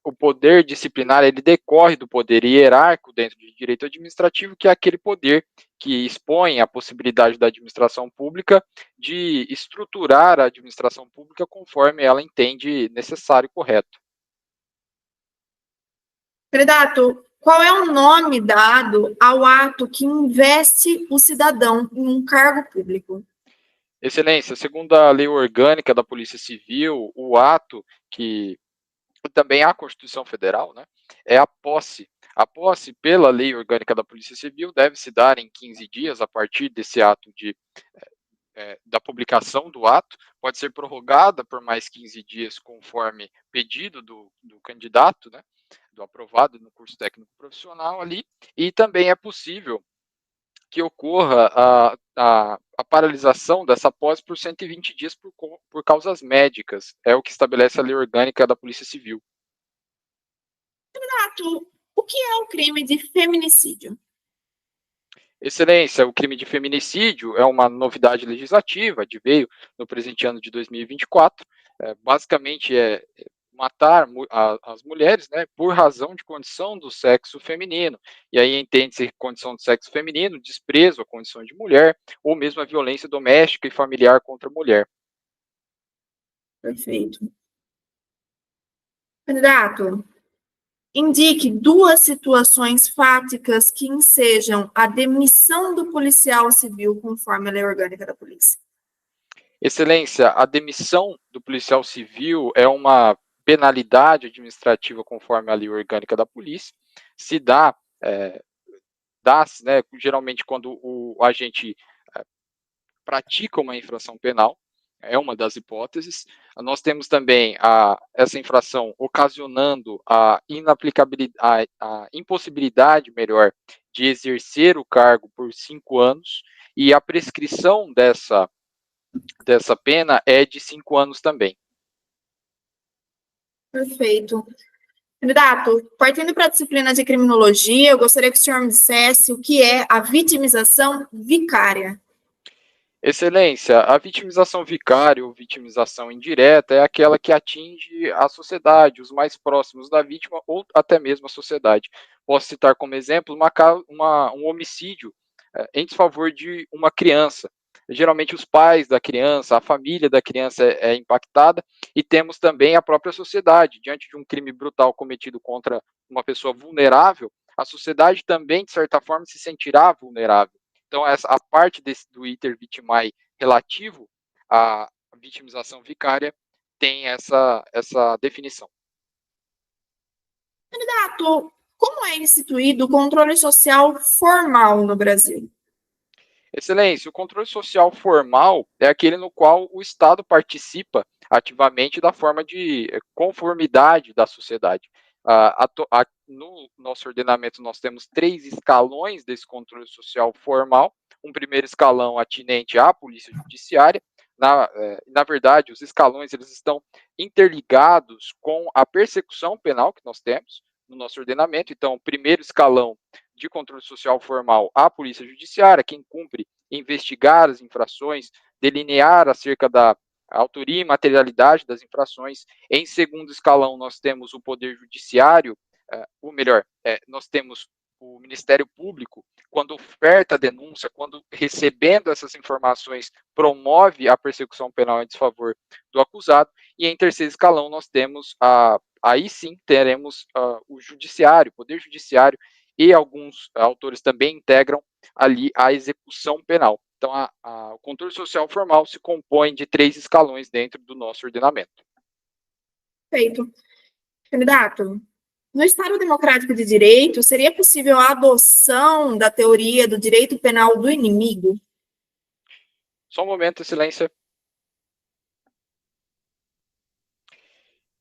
O poder disciplinar, ele decorre do poder hierárquico dentro de direito administrativo, que é aquele poder que expõe a possibilidade da administração pública de estruturar a administração pública conforme ela entende necessário e correto. Candidato, qual é o nome dado ao ato que investe o cidadão em um cargo público? Excelência, segundo a Lei Orgânica da Polícia Civil, o ato que também a Constituição Federal, né, é a posse. A posse, pela Lei Orgânica da Polícia Civil, deve se dar em 15 dias a partir desse ato da publicação do ato, pode ser prorrogada por mais 15 dias conforme pedido do candidato, né, do aprovado no curso técnico profissional ali, e também é possível que ocorra a paralisação dessa posse por 120 dias por causas médicas. É o que estabelece a Lei Orgânica da Polícia Civil. Candidato, o que é o crime de feminicídio? Excelência, o crime de feminicídio é uma novidade legislativa, veio no presente ano de 2024. Basicamente é matar as mulheres, né, por razão de condição do sexo feminino. E aí entende-se condição do sexo feminino, desprezo à condição de mulher, ou mesmo a violência doméstica e familiar contra a mulher. Perfeito. Candidato, indique 2 situações fáticas que ensejam a demissão do policial civil conforme a lei orgânica da polícia. Excelência, a demissão do policial civil é uma penalidade administrativa conforme a lei orgânica da polícia. Se dá-se, né, geralmente quando o agente pratica uma infração penal, é uma das hipóteses. Nós temos também essa infração ocasionando a impossibilidade, melhor, de exercer o cargo por 5 anos, e a prescrição dessa pena é de 5 anos também. Perfeito. Candidato, partindo para a disciplina de criminologia, eu gostaria que o senhor me dissesse o que é a vitimização vicária. Excelência, a vitimização vicária ou vitimização indireta é aquela que atinge a sociedade, os mais próximos da vítima ou até mesmo a sociedade. Posso citar como exemplo um homicídio em desfavor de uma criança. Geralmente os pais da criança, a família da criança é impactada, e temos também a própria sociedade. Diante de um crime brutal cometido contra uma pessoa vulnerável, a sociedade também, de certa forma, se sentirá vulnerável. Então, a parte do iter vitimae relativo à vitimização vicária tem essa definição. Candidato, como é instituído o controle social formal no Brasil? Excelência, o controle social formal é aquele no qual o Estado participa ativamente da forma de conformidade da sociedade. No nosso ordenamento, nós temos 3 escalões desse controle social formal. Um primeiro escalão atinente à polícia judiciária. Na verdade, os escalões eles estão interligados com a persecução penal que nós temos no nosso ordenamento. Então, o primeiro escalão de controle social formal, à polícia judiciária, quem cumpre investigar as infrações, delinear acerca da autoria e materialidade das infrações. Em segundo escalão, nós temos o Poder Judiciário, ou melhor, nós temos o Ministério Público, quando oferta a denúncia, quando recebendo essas informações promove a persecução penal em desfavor do acusado. E em terceiro escalão, nós temos, aí sim, teremos o Judiciário, o Poder Judiciário, e alguns autores também integram ali a execução penal. Então, o controle social formal se compõe de 3 escalões dentro do nosso ordenamento. Perfeito. Candidato, no Estado Democrático de Direito, seria possível a adoção da teoria do direito penal do inimigo? Só um momento, Excelência.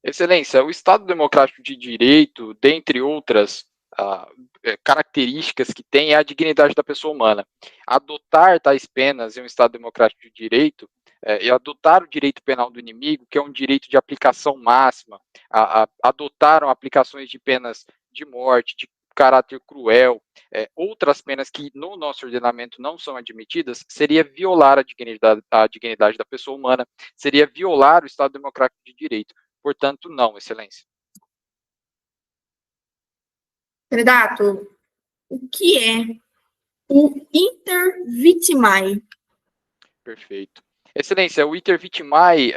Excelência, o Estado Democrático de Direito, dentre outras características que tem, é a dignidade da pessoa humana. Adotar tais penas em um Estado Democrático de Direito e adotar o direito penal do inimigo, que é um direito de aplicação máxima, adotaram aplicações de penas de morte, de caráter cruel, outras penas que no nosso ordenamento não são admitidas, seria violar a dignidade da pessoa humana, seria violar o Estado Democrático de Direito. Portanto, não, Excelência. Candidato, o que é o iter vitimae? Perfeito. Excelência, o iter vitimae,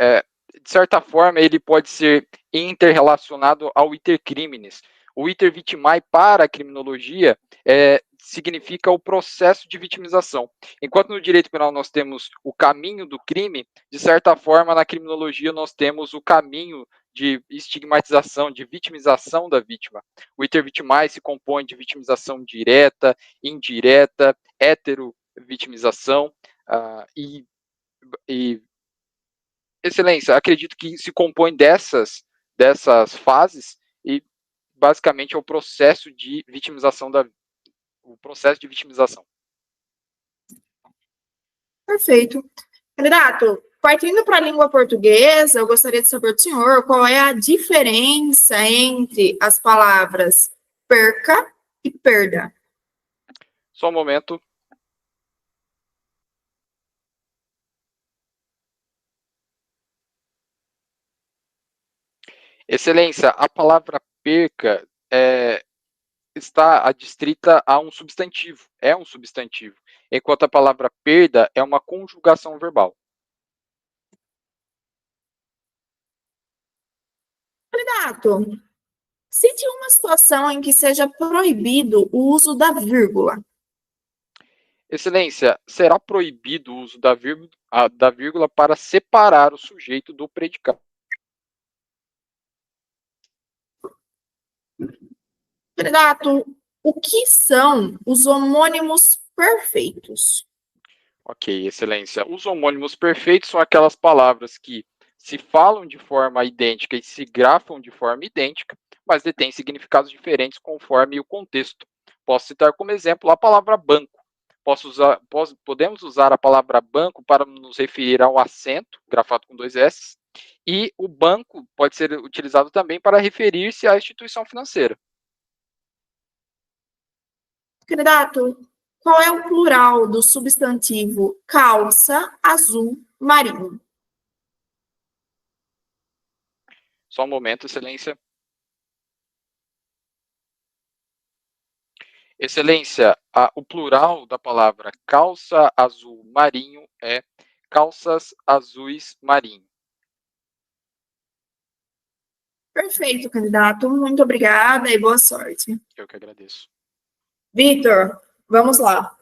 de certa forma, ele pode ser interrelacionado ao iter criminis. O iter vitimae, para a criminologia, significa o processo de vitimização. Enquanto no direito penal nós temos o caminho do crime, de certa forma, na criminologia nós temos o caminho de estigmatização, de vitimização da vítima. O iter vitimae se compõe de vitimização direta, indireta, heterovitimização, Excelência, acredito que se compõe dessas fases, e basicamente é o processo de vitimização Perfeito. Candidato, partindo para a língua portuguesa, eu gostaria de saber do senhor qual é a diferença entre as palavras perca e perda. Só um momento. Excelência, a palavra perca está adstrita a um substantivo, é um substantivo, enquanto a palavra perda é uma conjugação verbal. Candidato, cite uma situação em que seja proibido o uso da vírgula. Excelência, será proibido o uso da vírgula para separar o sujeito do predicado. Candidato, o que são os homônimos perfeitos? Ok, excelência. Os homônimos perfeitos são aquelas palavras que se falam de forma idêntica e se grafam de forma idêntica, mas detêm significados diferentes conforme o contexto. Posso citar como exemplo a palavra banco. Podemos usar a palavra banco para nos referir ao assento, grafado com 2 S, e o banco pode ser utilizado também para referir-se à instituição financeira. Candidato, qual é o plural do substantivo calça azul marinho? Só um momento, excelência. Excelência, o plural da palavra calça azul marinho é calças azuis marinho. Perfeito, candidato. Muito obrigada e boa sorte. Eu que agradeço. Vitor, vamos lá.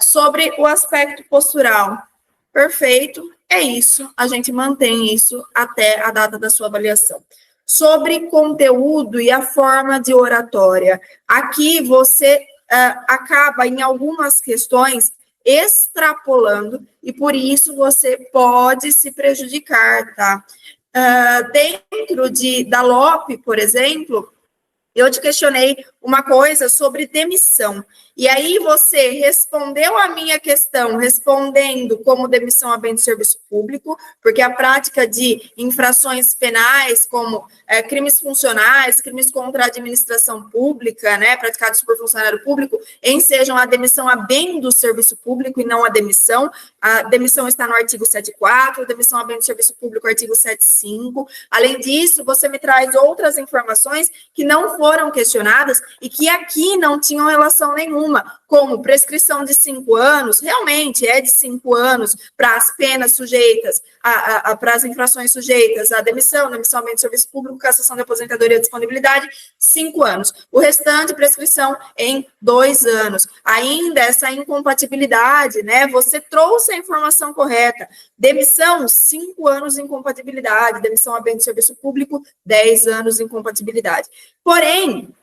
Sobre o aspecto postural. Perfeito, é isso. A gente mantém isso até a data da sua avaliação. Sobre conteúdo e a forma de oratória. Aqui você acaba, em algumas questões, extrapolando, e por isso você pode se prejudicar, tá? Dentro da LOP, por exemplo, eu te questionei uma coisa sobre demissão. E aí você respondeu a minha questão respondendo como demissão a bem de serviço público, porque a prática de infrações penais, como crimes funcionais, crimes contra a administração pública, né, praticados por funcionário público, ensejam a demissão a bem do serviço público e não a demissão. A demissão está no artigo 7.4, a demissão a bem do serviço público, artigo 7.5. Além disso, você me traz outras informações que não foram questionadas e que aqui não tinham relação nenhuma, como prescrição de 5 anos, realmente é de 5 anos para as penas sujeitas, para as infrações sujeitas à demissão a bem de serviço público, cassação de aposentadoria e disponibilidade, 5 anos. O restante, prescrição em 2 anos. Ainda essa incompatibilidade, né? Você trouxe a informação correta. Demissão, 5 anos de incompatibilidade. Demissão a bem de serviço público, 10 anos de incompatibilidade. Porém,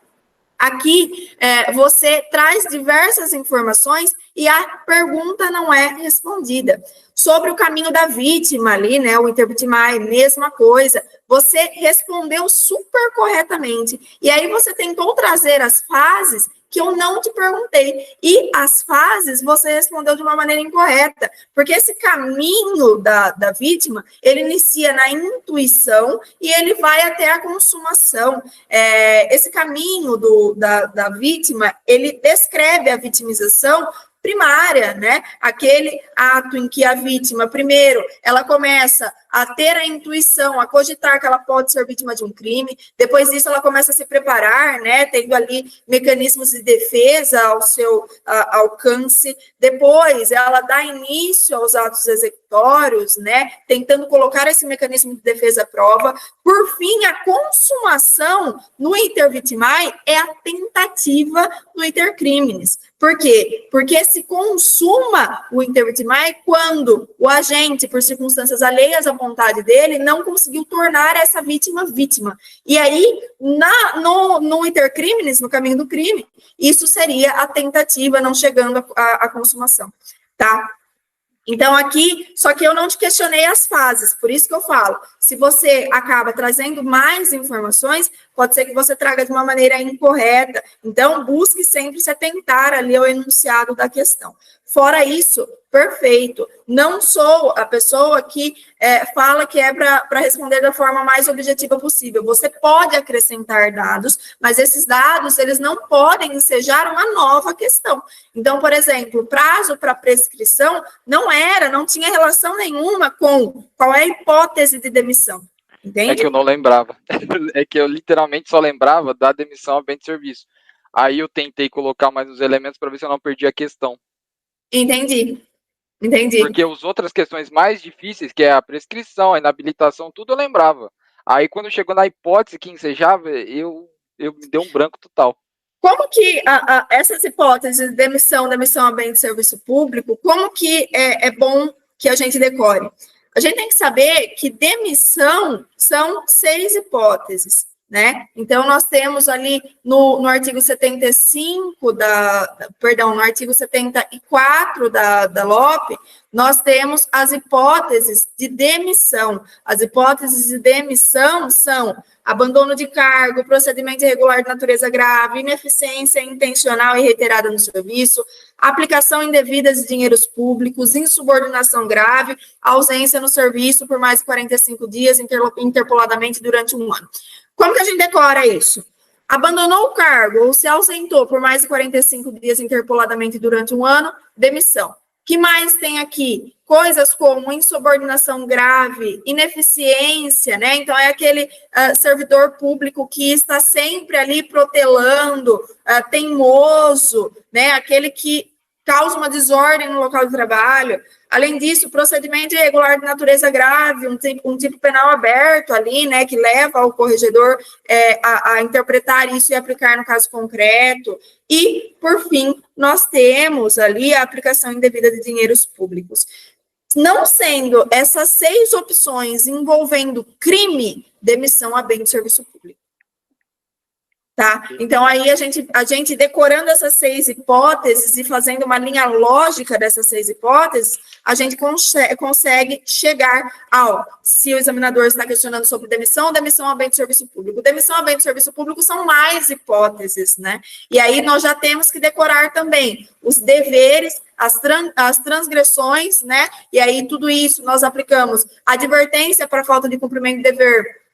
aqui você traz diversas informações e a pergunta não é respondida. Sobre o caminho da vítima ali, né, o intervitimae, mesma coisa, você respondeu super corretamente. E aí você tentou trazer as fases que eu não te perguntei. E as fases você respondeu de uma maneira incorreta, porque esse caminho da vítima, ele inicia na intuição e ele vai até a consumação. Esse caminho da vítima, ele descreve a vitimização primária, né? Aquele ato em que a vítima, primeiro, ela começa a ter a intuição, a cogitar que ela pode ser vítima de um crime, depois disso ela começa a se preparar, né? Tendo ali mecanismos de defesa ao seu alcance, depois ela dá início aos atos executórios, né? Tentando colocar esse mecanismo de defesa à prova. Por fim, a consumação no intervitimae é a tentativa do intercrimes. Por quê? Porque se consuma o intervitimae quando o agente, por circunstâncias alheias à vontade dele, não conseguiu tornar essa vítima vítima. E aí, no intercrimes, no caminho do crime, isso seria a tentativa, não chegando à consumação, tá? Então, aqui, só que eu não te questionei as fases, por isso que eu falo, se você acaba trazendo mais informações, pode ser que você traga de uma maneira incorreta, então busque sempre se atentar ali ao enunciado da questão. Fora isso, perfeito, não sou a pessoa que fala que é para responder da forma mais objetiva possível, você pode acrescentar dados, mas esses dados, eles não podem ensejar uma nova questão. Então, por exemplo, o prazo para prescrição não tinha relação nenhuma com qual é a hipótese de demissão. Entende? É que eu não lembrava. É que eu literalmente só lembrava da demissão a bem de serviço. Aí eu tentei colocar mais os elementos para ver se eu não perdi a questão. Entendi. Porque as outras questões mais difíceis, que é a prescrição, a inabilitação, tudo eu lembrava. Aí quando chegou na hipótese que ensejava, eu me deu um branco total. Como que essas hipóteses de demissão a bem de serviço público, como que é bom que a gente decore? A gente tem que saber que demissão são 6 hipóteses, né? Então, nós temos ali no artigo 75 no artigo 74 da LOP, nós temos as hipóteses de demissão. As hipóteses de demissão são abandono de cargo, procedimento irregular de natureza grave, ineficiência intencional e reiterada no serviço, aplicação indevida de dinheiros públicos, insubordinação grave, ausência no serviço por mais de 45 dias, interpoladamente durante um ano. Como que a gente decora isso? Abandonou o cargo ou se ausentou por mais de 45 dias interpoladamente durante um ano, demissão. Que mais tem aqui? Coisas como insubordinação grave, ineficiência, né? Então, é aquele servidor público que está sempre ali protelando, teimoso, né? Aquele que causa uma desordem no local de trabalho. Além disso, procedimento irregular de natureza grave, um tipo penal aberto ali, né, que leva ao corregedor a interpretar isso e aplicar no caso concreto. E, por fim, nós temos ali a aplicação indevida de dinheiros públicos. Não sendo essas 6 opções envolvendo crime, demissão a bem de serviço público. Tá? Então, aí a gente decorando essas 6 hipóteses e fazendo uma linha lógica dessas 6 hipóteses, a gente consegue chegar se o examinador está questionando sobre demissão a bem de serviço público. Demissão a bem de serviço público são mais hipóteses, né? E aí nós já temos que decorar também os deveres, as transgressões, né? E aí tudo isso nós aplicamos advertência para falta de cumprimento de dever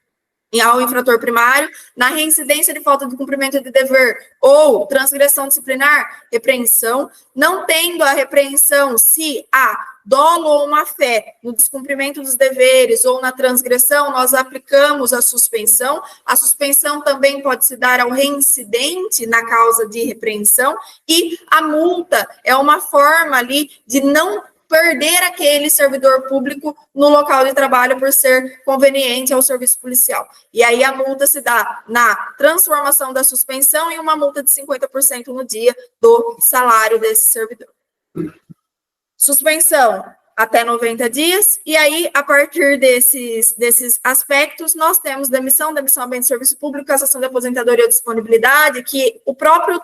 ao infrator primário, na reincidência de falta de cumprimento de dever ou transgressão disciplinar, repreensão, não tendo a repreensão se há dolo ou má fé no descumprimento dos deveres ou na transgressão, nós aplicamos a suspensão também pode se dar ao reincidente na causa de repreensão, e a multa é uma forma ali de não perder aquele servidor público no local de trabalho por ser conveniente ao serviço policial. E aí a multa se dá na transformação da suspensão e uma multa de 50% no dia do salário desse servidor. Suspensão até 90 dias, e aí, a partir desses aspectos, nós temos demissão a bem de serviço público, cassação de aposentadoria ou disponibilidade, que o próprio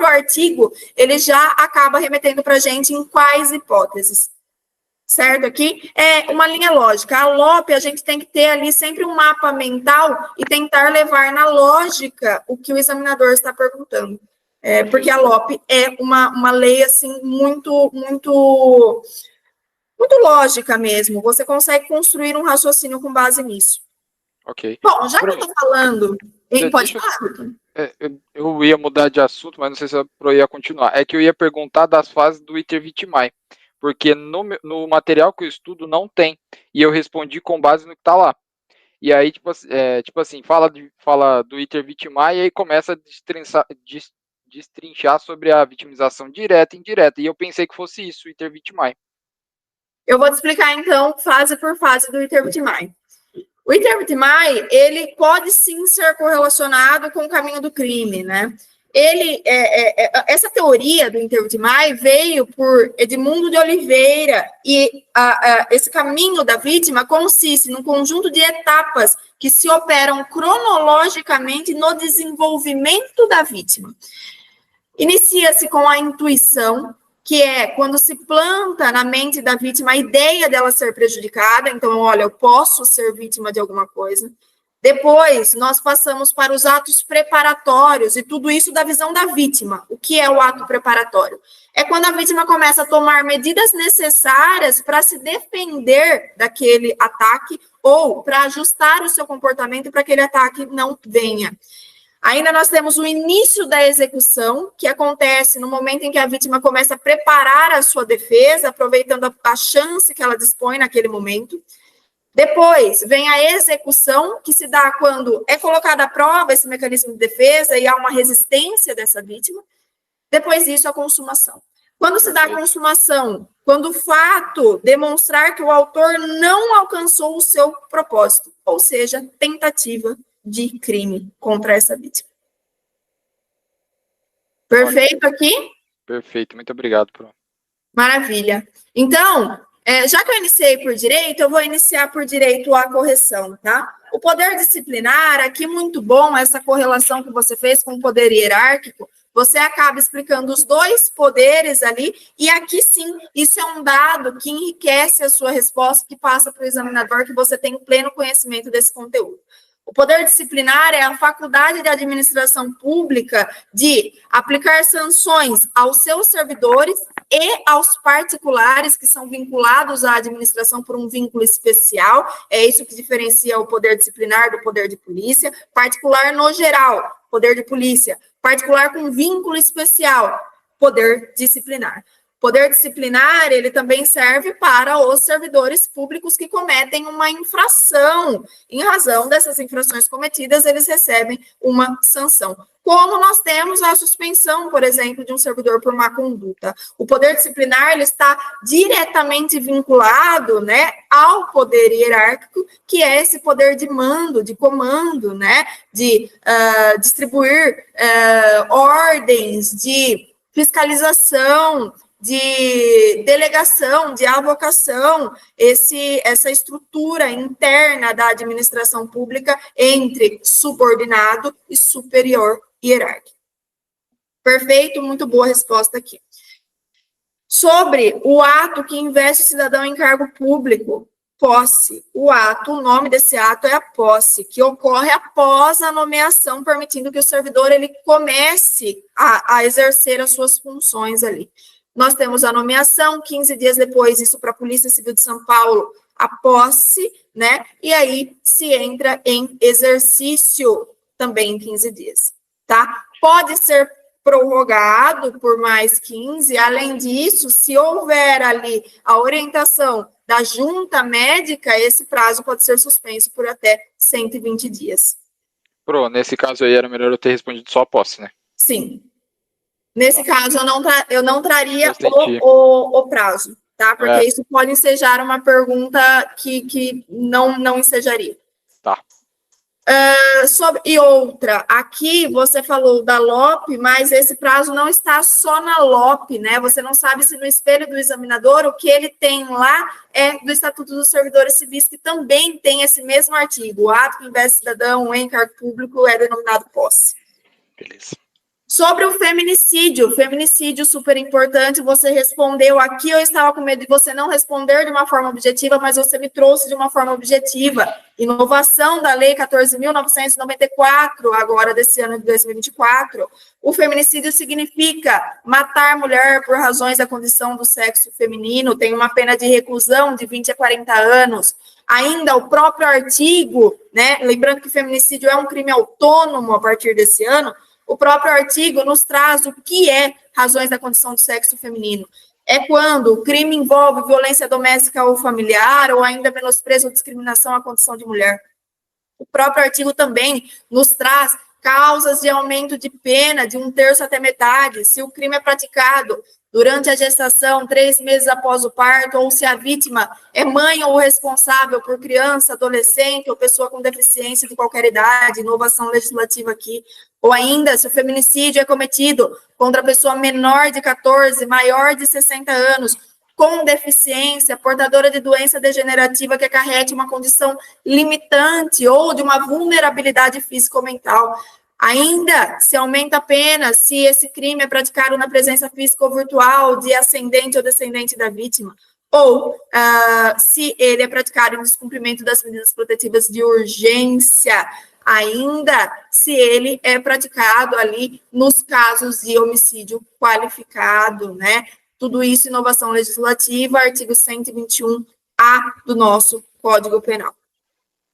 artigo, ele já acaba remetendo para a gente em quais hipóteses, certo? Aqui é uma linha lógica. A LOP, a gente tem que ter ali sempre um mapa mental e tentar levar na lógica o que o examinador está perguntando. Porque a LOP é uma lei, assim, muito lógica mesmo. Você consegue construir um raciocínio com base nisso. Ok. Bom, já que eu estou falando... Pode falar. Eu ia mudar de assunto, mas não sei se eu ia continuar. É que eu ia perguntar das fases do iter vitimae, porque no material que eu estudo não tem, e eu respondi com base no que está lá. E aí, tipo assim, fala do iter vitimae e aí começa a destrinchar sobre a vitimização direta e indireta, e eu pensei que fosse isso, o iter vitimae. Eu vou te explicar, então, fase por fase do iter vitimae. O iter vitimae, ele pode sim ser correlacionado com o caminho do crime, né? Essa teoria do iter vitimae veio por Edmundo de Oliveira, e esse caminho da vítima consiste num conjunto de etapas que se operam cronologicamente no desenvolvimento da vítima. Inicia-se com a intuição, que é quando se planta na mente da vítima a ideia dela ser prejudicada. Então, olha, eu posso ser vítima de alguma coisa. Depois, nós passamos para os atos preparatórios, e tudo isso da visão da vítima. O que é o ato preparatório? É quando a vítima começa a tomar medidas necessárias para se defender daquele ataque ou para ajustar o seu comportamento para que aquele ataque não venha. Ainda nós temos o início da execução, que acontece no momento em que a vítima começa a preparar a sua defesa, aproveitando a chance que ela dispõe naquele momento. Depois vem a execução, que se dá quando é colocada à prova esse mecanismo de defesa e há uma resistência dessa vítima. Depois disso, a consumação. Quando se dá a consumação, quando o fato demonstrar que o autor não alcançou o seu propósito, ou seja, tentativa de crime contra essa vítima. Perfeito aqui? Perfeito, muito obrigado, Pro. Maravilha. Então, já que eu iniciei por direito, eu vou iniciar por direito à correção, tá? O poder disciplinar, aqui muito bom, essa correlação que você fez com o poder hierárquico, você acaba explicando os dois poderes ali, e aqui sim, isso é um dado que enriquece a sua resposta, que passa para o examinador, que você tem pleno conhecimento desse conteúdo. O poder disciplinar é a faculdade de administração pública de aplicar sanções aos seus servidores e aos particulares que são vinculados à administração por um vínculo especial. É isso que diferencia o poder disciplinar do poder de polícia. Particular no geral, poder de polícia. Particular com vínculo especial, poder disciplinar. Poder disciplinar, ele também serve para os servidores públicos que cometem uma infração. Em razão dessas infrações cometidas, eles recebem uma sanção. Como nós temos a suspensão, por exemplo, de um servidor por má conduta. O poder disciplinar, ele está diretamente vinculado, né, ao poder hierárquico, que é esse poder de mando, de comando, né, de distribuir ordens, de fiscalização, de delegação, de avocação, essa estrutura interna da administração pública entre subordinado e superior hierárquico. Perfeito, muito boa resposta aqui. Sobre o ato que investe o cidadão em cargo público, posse. O ato, o nome desse ato é a posse, que ocorre após a nomeação, permitindo que o servidor ele comece a exercer as suas funções ali. Nós temos a nomeação, 15 dias depois, isso para a Polícia Civil de São Paulo, a posse, né? E aí se entra em exercício também em 15 dias, tá? Pode ser prorrogado por mais 15, além disso, se houver ali a orientação da junta médica, esse prazo pode ser suspenso por até 120 dias. Pro, nesse caso aí era melhor eu ter respondido só a posse, né? Sim. Nesse caso, eu não traria o prazo, tá? Porque isso pode ensejar uma pergunta que não ensejaria. Tá. E outra, aqui você falou da LOP, mas esse prazo não está só na LOP, né? Você não sabe se no espelho do examinador o que ele tem lá é do Estatuto dos Servidores Civis, que também tem esse mesmo artigo. O ato que investe cidadão em cargo público é denominado posse. Beleza. Sobre o feminicídio super importante, você respondeu aqui, eu estava com medo de você não responder de uma forma objetiva, mas você me trouxe de uma forma objetiva. Inovação da Lei 14.994, agora desse ano de 2024. O feminicídio significa matar mulher por razões da condição do sexo feminino, tem uma pena de reclusão de 20 a 40 anos. Ainda o próprio artigo, né, lembrando que feminicídio é um crime autônomo a partir desse ano, o próprio artigo nos traz o que é razões da condição do sexo feminino. É quando o crime envolve violência doméstica ou familiar, ou ainda menosprezo ou discriminação à condição de mulher. O próprio artigo também nos traz causas de aumento de pena de 1/3 até metade, se o crime é praticado durante a gestação, 3 meses após o parto, ou se a vítima é mãe ou responsável por criança, adolescente ou pessoa com deficiência de qualquer idade, inovação legislativa aqui, ou ainda se o feminicídio é cometido contra a pessoa menor de 14, maior de 60 anos, com deficiência, portadora de doença degenerativa que acarrete uma condição limitante ou de uma vulnerabilidade físico-mental. Ainda se aumenta a pena se esse crime é praticado na presença física ou virtual de ascendente ou descendente da vítima, ou se ele é praticado em descumprimento das medidas protetivas de urgência, ainda se ele é praticado ali nos casos de homicídio qualificado, né? Tudo isso, inovação legislativa, artigo 121A do nosso Código Penal.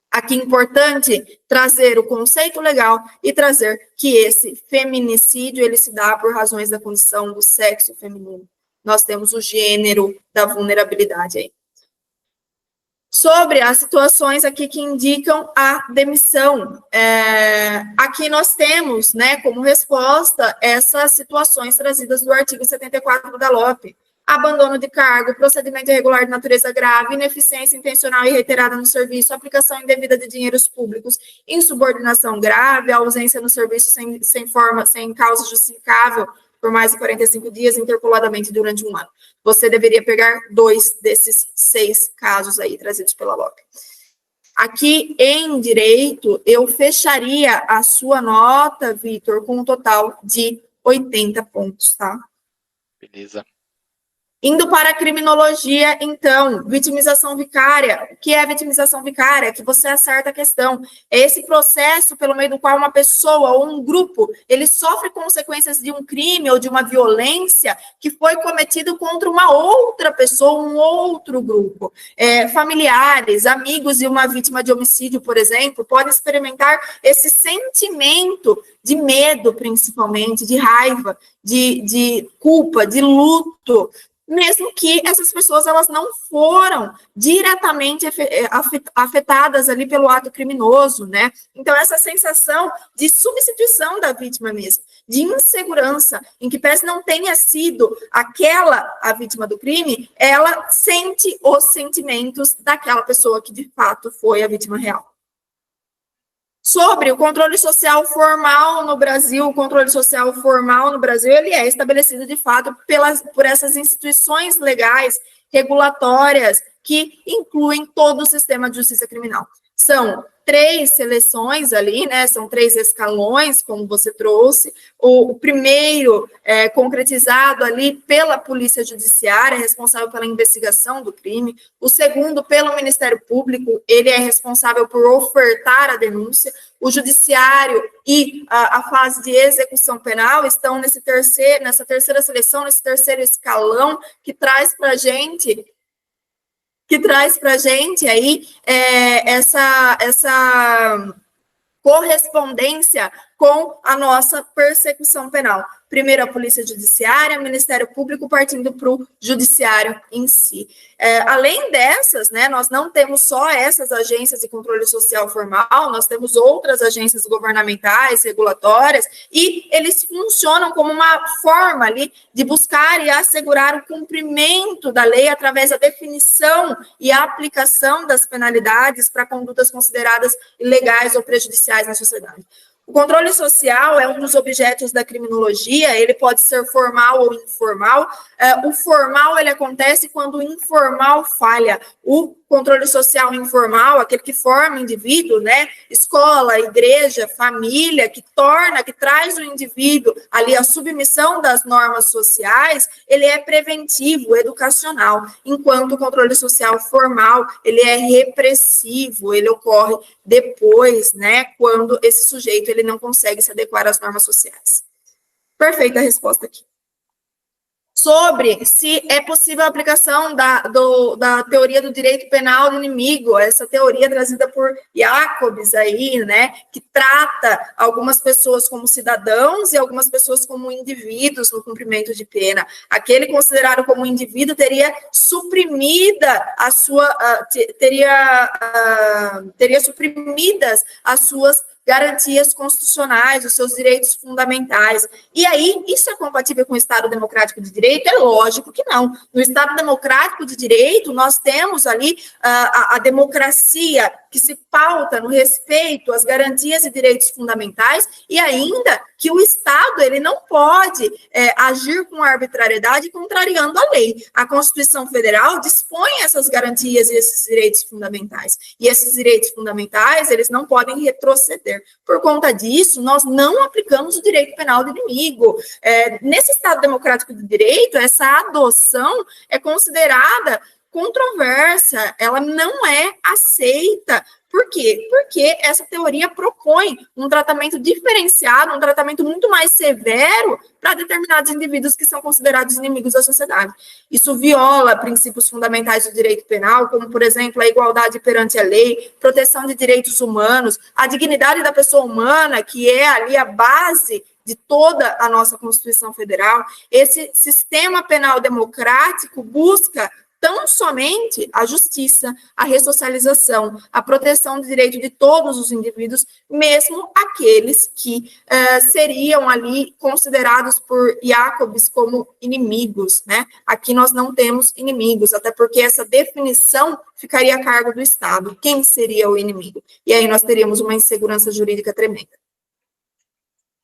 Aqui é importante trazer o conceito legal e trazer que esse feminicídio, ele se dá por razões da condição do sexo feminino. Nós temos o gênero da vulnerabilidade aí. Sobre as situações aqui que indicam a demissão, aqui nós temos, né, como resposta, essas situações trazidas do artigo 74 da LOP. Abandono de cargo, procedimento irregular de natureza grave, ineficiência intencional e reiterada no serviço, aplicação indevida de dinheiros públicos, insubordinação grave, ausência no serviço sem causa justificável por mais de 45 dias, interpoladamente durante um ano. Você deveria pegar 2 desses 6 casos aí trazidos pela LOP. Aqui, em direito, eu fecharia a sua nota, Vitor, com um total de 80 pontos, tá? Beleza. Indo para a criminologia, então, vitimização vicária. O que é vitimização vicária? Que você acerta a questão. É esse processo pelo meio do qual uma pessoa ou um grupo, ele sofre consequências de um crime ou de uma violência que foi cometido contra uma outra pessoa, um outro grupo. Familiares, amigos de uma vítima de homicídio, por exemplo, podem experimentar esse sentimento de medo, principalmente, de raiva, de culpa, de luto, mesmo que essas pessoas elas não foram diretamente afetadas ali pelo ato criminoso, né? Então, essa sensação de substituição da vítima mesmo, de insegurança, em que parece não tenha sido a vítima do crime, ela sente os sentimentos daquela pessoa que, de fato, foi a vítima real. Sobre o controle social formal no Brasil, o controle social formal no Brasil, ele é estabelecido, de fato, por essas instituições legais, regulatórias, que incluem todo o sistema de justiça criminal. São 3 seleções ali, né? São 3 escalões, como você trouxe. O primeiro é concretizado ali pela Polícia Judiciária, responsável pela investigação do crime. O segundo, pelo Ministério Público, ele é responsável por ofertar a denúncia. O Judiciário e a fase de execução penal estão nessa terceira seleção, nesse terceiro escalão, que traz para a gente aí essa correspondência com a nossa persecução penal. Primeiro a Polícia Judiciária, Ministério Público, partindo para o Judiciário em si. Além dessas, né, nós não temos só essas agências de controle social formal, nós temos outras agências governamentais, regulatórias, e eles funcionam como uma forma ali de buscar e assegurar o cumprimento da lei através da definição e aplicação das penalidades para condutas consideradas ilegais ou prejudiciais na sociedade. O controle social é um dos objetos da criminologia, ele pode ser formal ou informal. O formal, ele acontece quando o informal falha. O controle social informal, aquele que forma o indivíduo, né? Escola, igreja, família, que traz o indivíduo ali a submissão das normas sociais, ele é preventivo, educacional, enquanto o controle social formal, ele é repressivo, ele ocorre depois, né? Quando esse sujeito ele não consegue se adequar às normas sociais. Perfeita a resposta aqui. Sobre se é possível a aplicação da teoria do direito penal do inimigo, essa teoria trazida por Jacobs aí, né, que trata algumas pessoas como cidadãos e algumas pessoas como indivíduos no cumprimento de pena. Aquele considerado como indivíduo teria suprimida teria suprimidas as suas garantias constitucionais, os seus direitos fundamentais. E aí, isso é compatível com o Estado Democrático de Direito? É lógico que não. No Estado Democrático de Direito, nós temos ali a democracia que se pauta no respeito às garantias e direitos fundamentais, e ainda que o Estado ele não pode agir com arbitrariedade contrariando a lei. A Constituição Federal dispõe essas garantias e esses direitos fundamentais. E esses direitos fundamentais, eles não podem retroceder. Por conta disso, nós não aplicamos o direito penal do inimigo. Nesse Estado Democrático de Direito, essa adoção é considerada controversa, ela não é aceita. Por quê? Porque essa teoria propõe um tratamento diferenciado, um tratamento muito mais severo para determinados indivíduos que são considerados inimigos da sociedade. Isso viola princípios fundamentais do direito penal, como, por exemplo, a igualdade perante a lei, proteção de direitos humanos, a dignidade da pessoa humana, que é ali a base de toda a nossa Constituição Federal. Esse sistema penal democrático busca tão somente a justiça, a ressocialização, a proteção do direito de todos os indivíduos, mesmo aqueles que seriam ali considerados por Jacobs como inimigos, né? Aqui nós não temos inimigos, até porque essa definição ficaria a cargo do Estado. Quem seria o inimigo? E aí nós teríamos uma insegurança jurídica tremenda.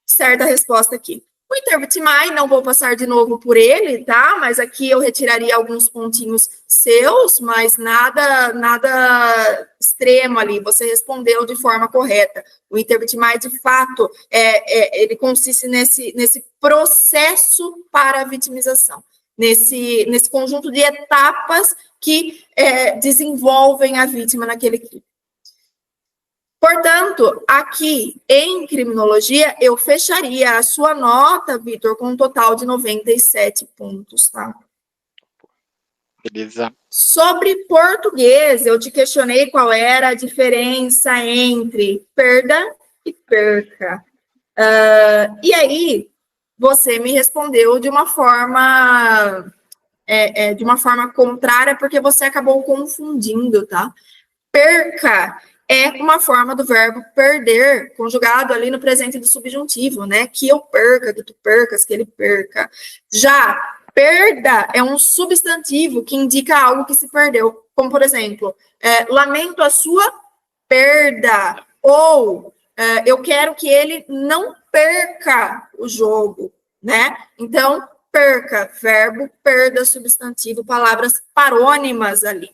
Certa resposta aqui. O intervitimai, não vou passar de novo por ele, tá? Mas aqui eu retiraria alguns pontinhos seus, mas nada extremo ali. Você respondeu de forma correta. O intervitimai, de fato, ele consiste nesse processo para a vitimização, nesse conjunto de etapas que desenvolvem a vítima naquele crime. Portanto, aqui em criminologia, eu fecharia a sua nota, Vitor, com um total de 97 pontos, tá? Beleza. Sobre português, eu te questionei qual era a diferença entre perda e perca. E aí, você me respondeu de uma forma contrária, porque você acabou confundindo, tá? Perca é uma forma do verbo perder, conjugado ali no presente do subjuntivo, né? Que eu perca, que tu percas, que ele perca. Já perda é um substantivo que indica algo que se perdeu. Como, por exemplo, lamento a sua perda. Ou eu quero que ele não perca o jogo, né? Então, perca, verbo, perda, substantivo, palavras parônimas ali.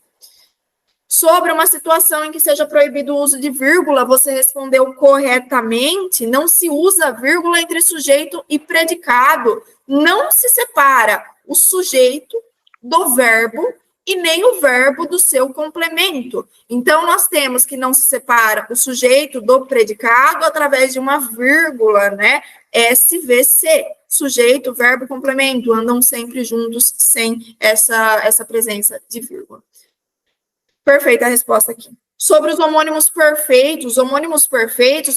Sobre uma situação em que seja proibido o uso de vírgula, você respondeu corretamente. Não se usa vírgula entre sujeito e predicado. Não se separa o sujeito do verbo e nem o verbo do seu complemento. Então, nós temos que não se separa o sujeito do predicado através de uma vírgula, né? SVC. Sujeito, verbo, complemento, andam sempre juntos sem essa presença de vírgula. Perfeita a resposta aqui. Sobre os homônimos perfeitos,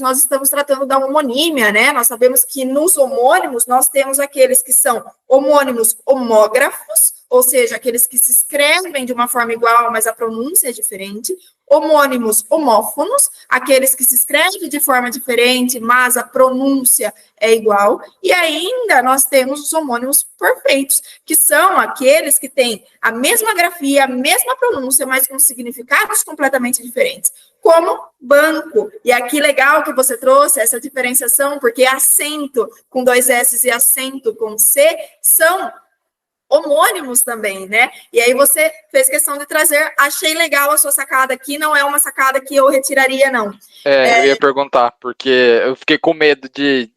nós estamos tratando da homonímia, né? Nós sabemos que nos homônimos nós temos aqueles que são homônimos homógrafos, ou seja, aqueles que se escrevem de uma forma igual, mas a pronúncia é diferente. Homônimos homófonos, aqueles que se escrevem de forma diferente, mas a pronúncia é igual. E ainda nós temos os homônimos perfeitos, que são aqueles que têm a mesma grafia, a mesma pronúncia, mas com significados completamente diferentes, como banco. E aqui legal que você trouxe essa diferenciação, porque acento com 2 S e acento com C são homônimos também, né? E aí você fez questão de trazer, achei legal a sua sacada aqui, não é uma sacada que eu retiraria, não. Eu ia perguntar, porque eu fiquei com medo de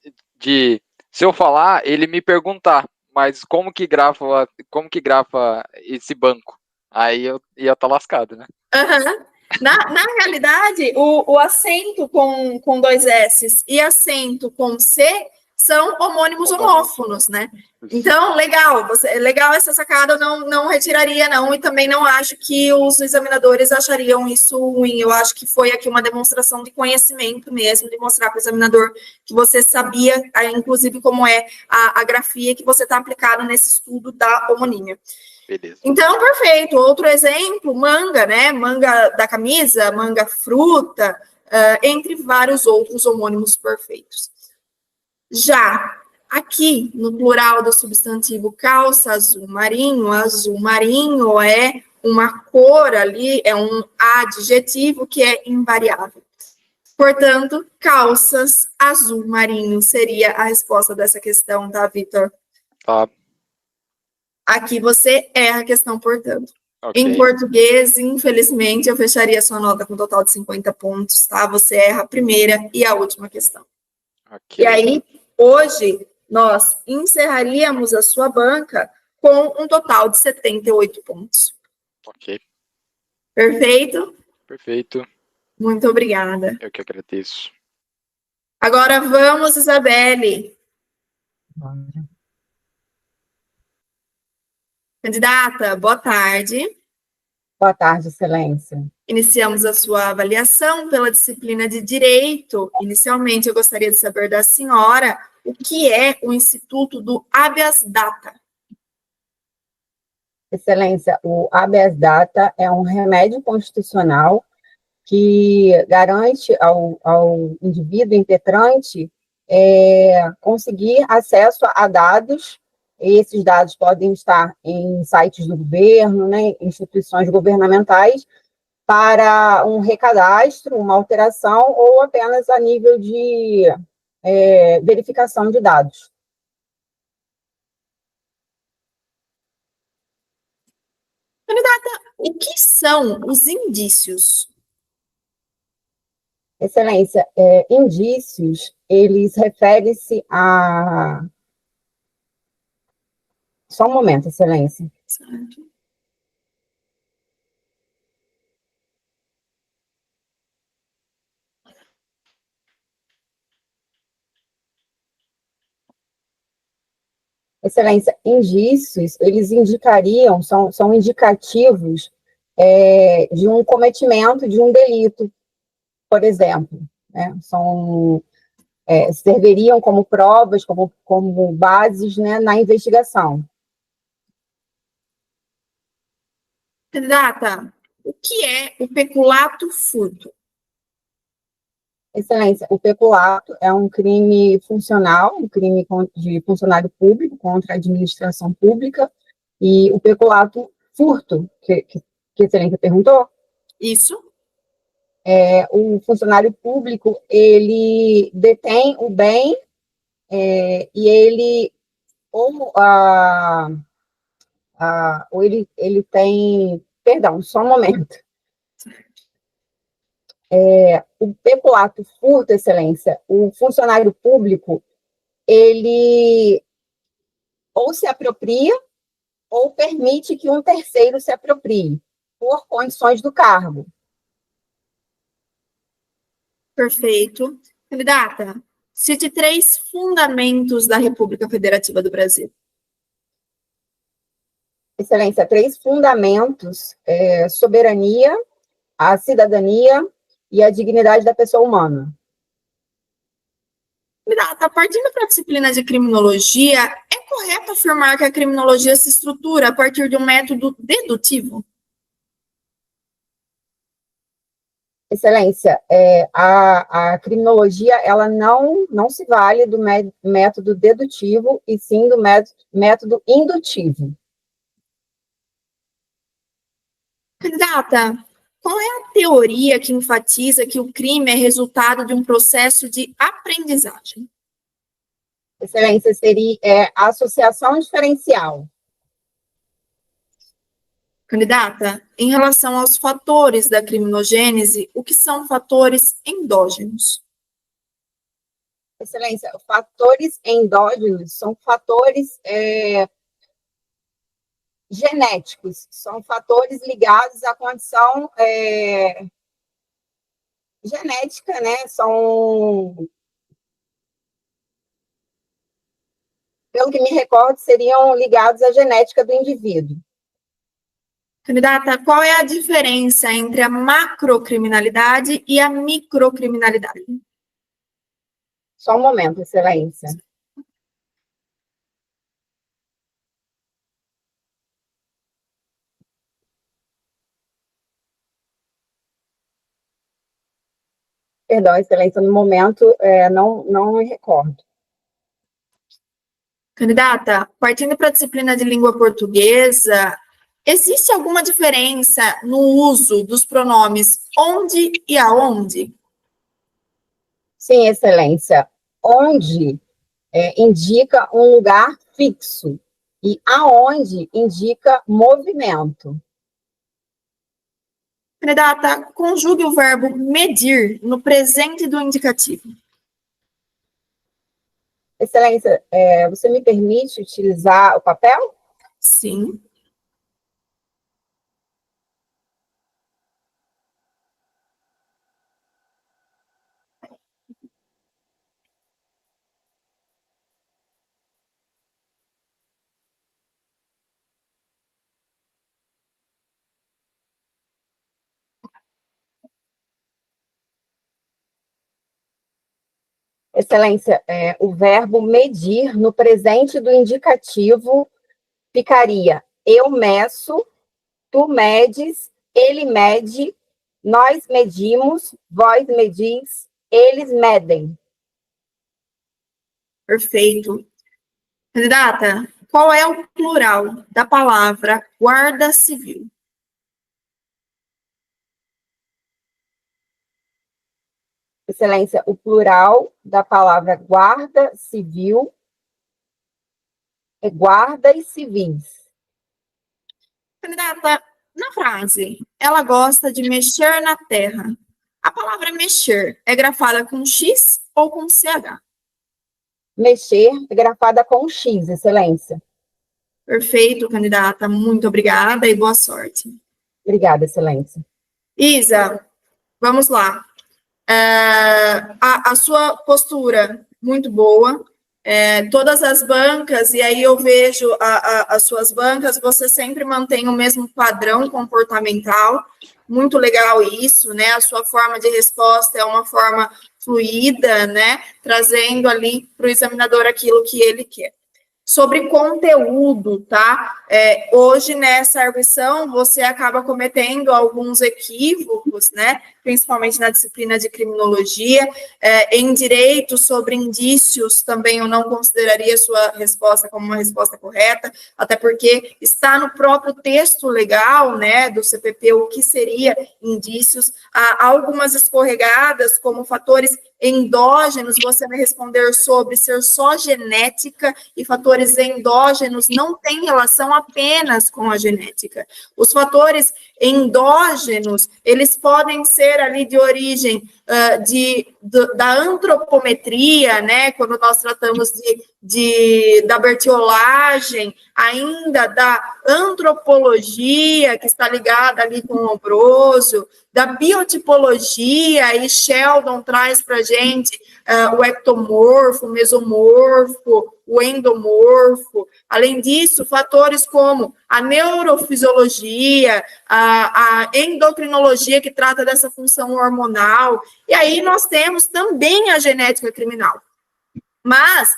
se eu falar, ele me perguntar, mas como que grafa esse banco? Aí eu ia estar lascado, né? Uhum. Na realidade, o acento com 2 S e acento com C são homônimos homófonos, né? Então, legal essa sacada, eu não retiraria, não, e também não acho que os examinadores achariam isso ruim. Eu acho que foi aqui uma demonstração de conhecimento mesmo, de mostrar para o examinador que você sabia, inclusive, como é a grafia que você está aplicando nesse estudo da homonímia. Beleza. Então, perfeito. Outro exemplo, manga, né? Manga da camisa, manga fruta, entre vários outros homônimos perfeitos. Já aqui, no plural do substantivo calça azul marinho é uma cor ali, é um adjetivo que é invariável. Portanto, calças azul marinho seria a resposta dessa questão, tá, Vitor? Tá. Aqui você erra a questão, portanto. Okay. Em português, infelizmente, eu fecharia sua nota com um total de 50 pontos, tá? Você erra a primeira e a última questão. Okay. E aí, hoje, nós encerraríamos a sua banca com um total de 78 pontos. Ok. Perfeito? Perfeito. Muito obrigada. Eu que agradeço. Agora vamos, Isabelle. Candidata, boa tarde. Boa tarde, Excelência. Iniciamos a sua avaliação pela disciplina de Direito. Inicialmente, eu gostaria de saber da senhora o que é o Instituto do Habeas Data. Excelência, o habeas data é um remédio constitucional que garante ao indivíduo impetrante conseguir acesso a dados. Esses dados podem estar em sites do governo, né, instituições governamentais, para um recadastro, uma alteração, ou apenas a nível de verificação de dados. Candidata, o que são os indícios? Excelência, indícios, eles referem-se a... Só um momento, Excelência. Certo. Excelência, indícios, eles indicariam, são indicativos de um cometimento de um delito, por exemplo, né? Serviriam como provas, como bases, né, na investigação. Candidata, o que é o peculato furto? Excelência, o peculato é um crime funcional, um crime de funcionário público contra a administração pública, e o peculato furto, que a Excelência perguntou, Isso. o funcionário público, ele detém o bem e ele ou ele tem, perdão, só um momento. O peculato furto, Excelência, o funcionário público, ele ou se apropria ou permite que um terceiro se aproprie, por condições do cargo. Perfeito. Candidata, cite 3 fundamentos da República Federativa do Brasil. Excelência, 3 fundamentos: soberania, a cidadania e a dignidade da pessoa humana. Candidata, partindo para a disciplina de criminologia, é correto afirmar que a criminologia se estrutura a partir de um método dedutivo? Excelência, a criminologia, ela não se vale do método dedutivo, e sim do método indutivo. Candidata, qual é a teoria que enfatiza que o crime é resultado de um processo de aprendizagem? Excelência, seria a associação diferencial. Candidata, em relação aos fatores da criminogênese, o que são fatores endógenos? Excelência, fatores endógenos são fatores genéticos, são fatores ligados à condição genética, né? Pelo que me recordo, seriam ligados à genética do indivíduo. Candidata, qual é a diferença entre a macrocriminalidade e a microcriminalidade? Só um momento, Excelência. Perdão, Excelência, no momento não me recordo. Candidata, partindo para a disciplina de língua portuguesa, existe alguma diferença no uso dos pronomes onde e aonde? Sim, Excelência. Onde indica um lugar fixo e aonde indica movimento. Candidata, conjugue o verbo medir no presente do indicativo. Excelência, você me permite utilizar o papel? Sim. Excelência, o verbo medir no presente do indicativo ficaria eu meço, tu medes, ele mede, nós medimos, vós medis, eles medem. Perfeito. Candidata, qual é o plural da palavra guarda civil? Excelência, o plural da palavra guarda civil é guardas civis. Candidata, na frase, ela gosta de mexer na terra. A palavra mexer é grafada com X ou com CH? Mexer é grafada com X, excelência. Perfeito, candidata. Muito obrigada e boa sorte. Obrigada, excelência. Isa, vamos lá. A sua postura, muito boa. Todas as bancas, e aí eu vejo as suas bancas, você sempre mantém o mesmo padrão comportamental. Muito legal isso, né? A sua forma de resposta é uma forma fluida, né? Trazendo ali para o examinador aquilo que ele quer. Sobre conteúdo, tá? Hoje, nessa arguição, você acaba cometendo alguns equívocos, né? Principalmente na disciplina de criminologia. Em direito, sobre indícios, também eu não consideraria sua resposta como uma resposta correta, até porque está no próprio texto legal, né, do CPP, o que seria indícios. Há algumas escorregadas, como fatores endógenos, você vai responder sobre ser só genética, e fatores endógenos não têm relação apenas com a genética. Os fatores endógenos, eles podem ser ali de origem da antropometria, né, quando nós tratamos da bertiolagem, ainda da antropologia, que está ligada ali com o Ambrosio, da biotipologia, e Sheldon traz para a gente o ectomorfo, o mesomorfo, o endomorfo. Além disso, fatores como a neurofisiologia, a endocrinologia, que trata dessa função hormonal, e aí nós temos também a genética criminal. Mas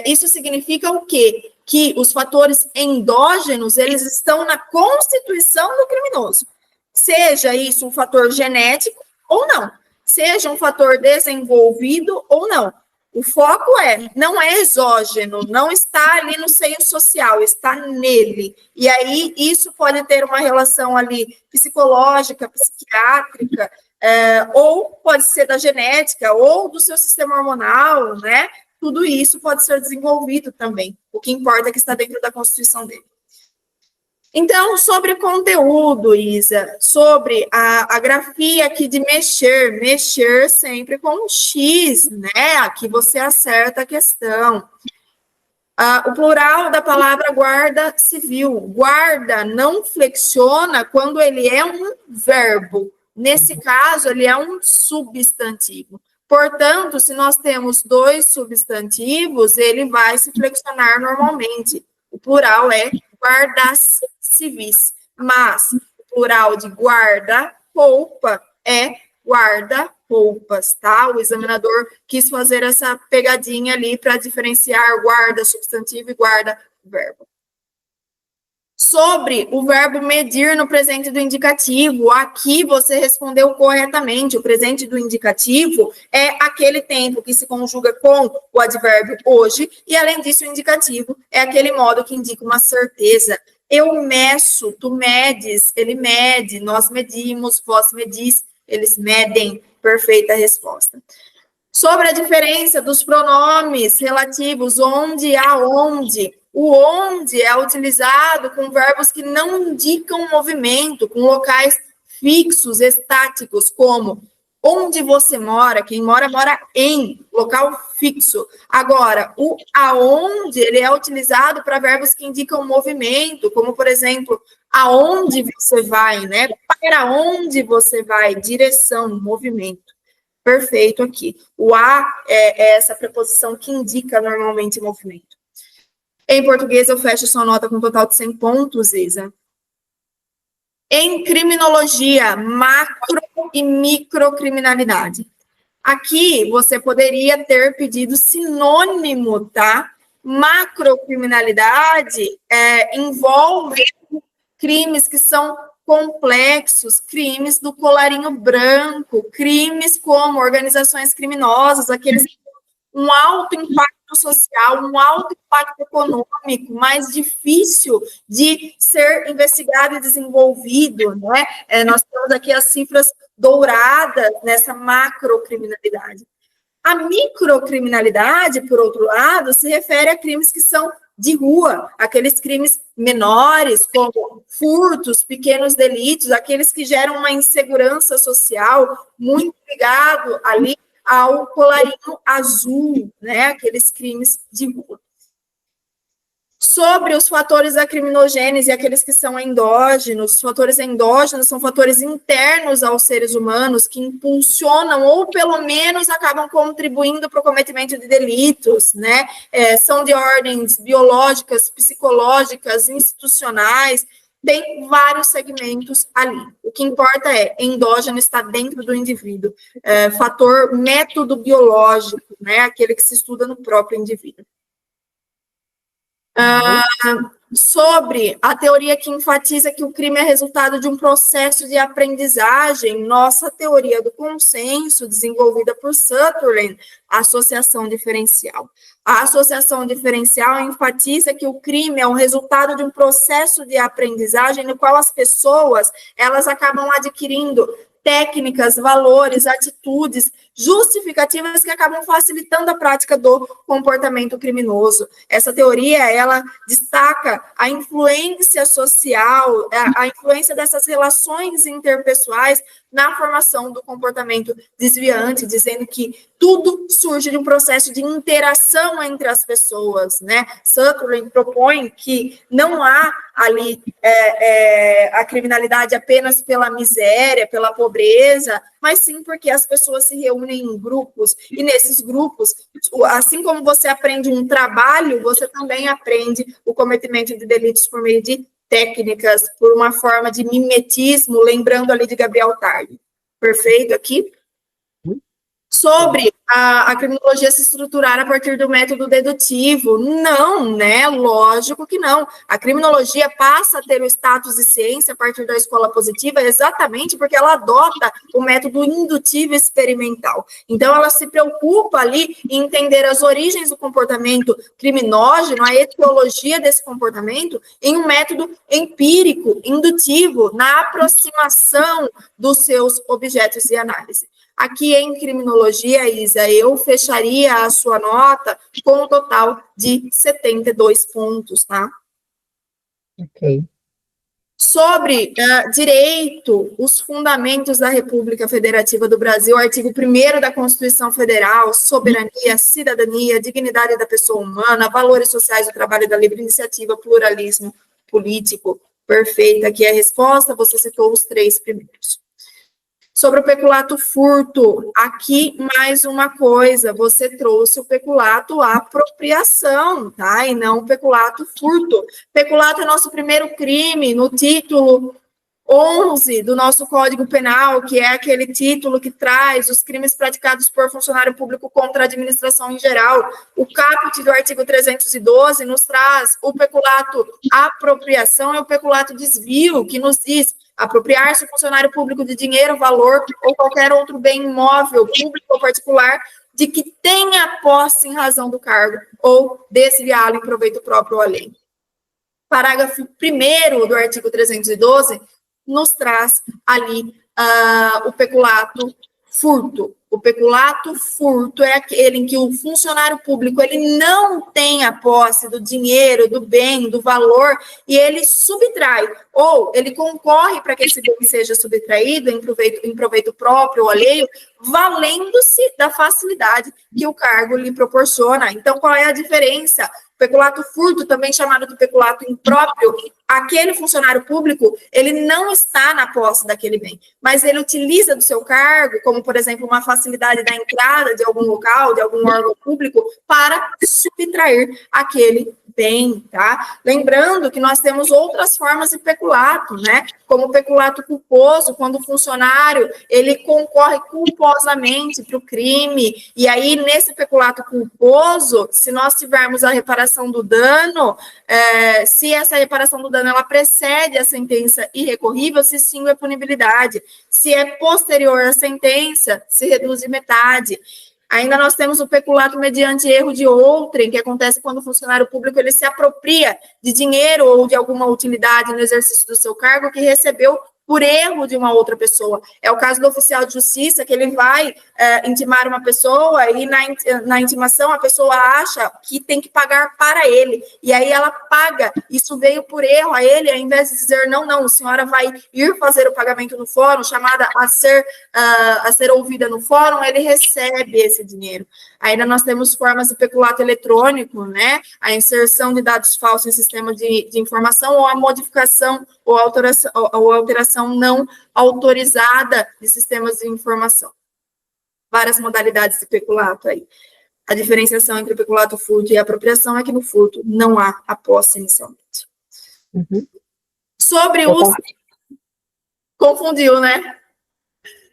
isso significa o quê? Que os fatores endógenos, eles estão na constituição do criminoso. Seja isso um fator genético ou não. Seja um fator desenvolvido ou não. O foco não é exógeno, não está ali no seio social, está nele. E aí isso pode ter uma relação ali psicológica, psiquiátrica, ou pode ser da genética, ou do seu sistema hormonal, né? Tudo isso pode ser desenvolvido também. O que importa é que está dentro da constituição dele. Então, sobre conteúdo, Isa, sobre a grafia aqui de mexer sempre com X, né? Aqui você acerta a questão. O plural da palavra guarda civil. Guarda não flexiona quando ele é um verbo. Nesse caso, ele é um substantivo. Portanto, se nós temos dois substantivos, ele vai se flexionar normalmente. O plural é guardas civis. Mas o plural de guarda-roupa é guarda-roupas, tá? O examinador quis fazer essa pegadinha ali para diferenciar guarda substantivo e guarda verbo. Sobre o verbo medir no presente do indicativo, aqui você respondeu corretamente. O presente do indicativo é aquele tempo que se conjuga com o advérbio hoje, e além disso, o indicativo é aquele modo que indica uma certeza. Eu meço, tu medes, ele mede, nós medimos, vós medis, eles medem. Perfeita resposta. Sobre a diferença dos pronomes relativos onde, aonde. O onde é utilizado com verbos que não indicam movimento, com locais fixos, estáticos, como onde você mora, quem mora, mora em, local fixo. Agora, o aonde, ele é utilizado para verbos que indicam movimento, como, por exemplo, aonde você vai, né? Para onde você vai, direção, movimento. Perfeito aqui. O a é essa preposição que indica normalmente movimento. Em português, eu fecho sua nota com um total de 100 pontos, Isa. Em criminologia, macro e microcriminalidade. Aqui, você poderia ter pedido sinônimo, tá? Macrocriminalidade envolve crimes que são complexos, crimes do colarinho branco, crimes como organizações criminosas, aqueles com um alto impacto social, um alto impacto econômico, mais difícil de ser investigado e desenvolvido, né? Nós temos aqui as cifras douradas nessa macrocriminalidade. A microcriminalidade, por outro lado, se refere a crimes que são de rua, aqueles crimes menores, como furtos, pequenos delitos, aqueles que geram uma insegurança social muito ligado ali ao colarinho azul, né, aqueles crimes de rua. Sobre os fatores da criminogênese, aqueles que são endógenos, os fatores endógenos são fatores internos aos seres humanos que impulsionam ou pelo menos acabam contribuindo para o cometimento de delitos, né? São de ordens biológicas, psicológicas, institucionais, tem vários segmentos ali. O que importa endógeno está dentro do indivíduo, fator método biológico, né? Aquele que se estuda no próprio indivíduo. Sobre a teoria que enfatiza que o crime é resultado de um processo de aprendizagem, nossa teoria do consenso, desenvolvida por Sutherland, a associação diferencial. A associação diferencial enfatiza que o crime é um resultado de um processo de aprendizagem no qual as pessoas, elas acabam adquirindo técnicas, valores, atitudes, justificativas que acabam facilitando a prática do comportamento criminoso. Essa teoria, ela destaca a influência social, a influência dessas relações interpessoais na formação do comportamento desviante, dizendo que tudo surge de um processo de interação entre as pessoas, né? Sutherland propõe que não há ali a criminalidade apenas pela miséria, pela pobreza, mas sim porque as pessoas se reúnem em grupos, e nesses grupos, assim como você aprende um trabalho, você também aprende o cometimento de delitos por meio de técnicas, por uma forma de mimetismo, lembrando ali de Gabriel Tarde. Perfeito aqui? Sobre a criminologia se estruturar a partir do método dedutivo. Não, né? Lógico que não. A criminologia passa a ter o status de ciência a partir da escola positiva exatamente porque ela adota o método indutivo experimental. Então, ela se preocupa ali em entender as origens do comportamento criminógeno, a etiologia desse comportamento, em um método empírico, indutivo, na aproximação dos seus objetos de análise. Aqui em criminologia, Isa, eu fecharia a sua nota com um total de 72 pontos, tá? Ok. Sobre direito, os fundamentos da República Federativa do Brasil, artigo 1º da Constituição Federal, soberania, cidadania, dignidade da pessoa humana, valores sociais do trabalho da livre iniciativa, pluralismo político. Perfeito, aqui é a resposta, você citou os 3 primeiros. Sobre o peculato furto, aqui mais uma coisa, você trouxe o peculato apropriação, tá? E não o peculato furto. Peculato é nosso primeiro crime, no título 11 do nosso Código Penal, que é aquele título que traz os crimes praticados por funcionário público contra a administração em geral. O caput do artigo 312 nos traz o peculato apropriação e o peculato desvio, que nos diz apropriar-se o funcionário público de dinheiro, valor ou qualquer outro bem imóvel, público ou particular, de que tenha posse em razão do cargo ou desviá-lo em proveito próprio ou alheio. Parágrafo 1º do artigo 312 nos traz ali o peculato furto. O peculato furto é aquele em que o funcionário público ele não tem a posse do dinheiro, do bem, do valor, e ele subtrai, ou ele concorre para que esse bem seja subtraído em proveito próprio ou alheio, valendo-se da facilidade que o cargo lhe proporciona. Então, qual é a diferença? Peculato furto, também chamado de peculato impróprio, aquele funcionário público, ele não está na posse daquele bem, mas ele utiliza do seu cargo, como, por exemplo, uma facilidade facilidade da entrada de algum local, de algum órgão público, para subtrair aquele bem, tá? Lembrando que nós temos outras formas de peculato, né? Como o peculato culposo, quando o funcionário, ele concorre culposamente para o crime, e aí, nesse peculato culposo, se nós tivermos a reparação do dano, se essa reparação do dano, ela precede a sentença irrecorrível, se extingue a punibilidade. Se é posterior à sentença, se reduz de metade. Ainda nós temos o peculato mediante erro de outrem, que acontece quando o funcionário público ele se apropria de dinheiro ou de alguma utilidade no exercício do seu cargo que recebeu por erro de uma outra pessoa. É o caso do oficial de justiça, que ele vai intimar uma pessoa e na intimação a pessoa acha que tem que pagar para ele, e aí ela paga, isso veio por erro a ele, ao invés de dizer, não, a senhora vai ir fazer o pagamento no fórum, chamada a ser ouvida no fórum, ele recebe esse dinheiro. Ainda nós temos formas de peculato eletrônico, né, a inserção de dados falsos em sistema de informação, ou a modificação ou alteração não autorizada de sistemas de informação. Várias modalidades de peculato aí. A diferenciação entre peculato, furto e apropriação é que no furto não há a posse inicialmente. Uhum. Sobre os... Confundiu, né?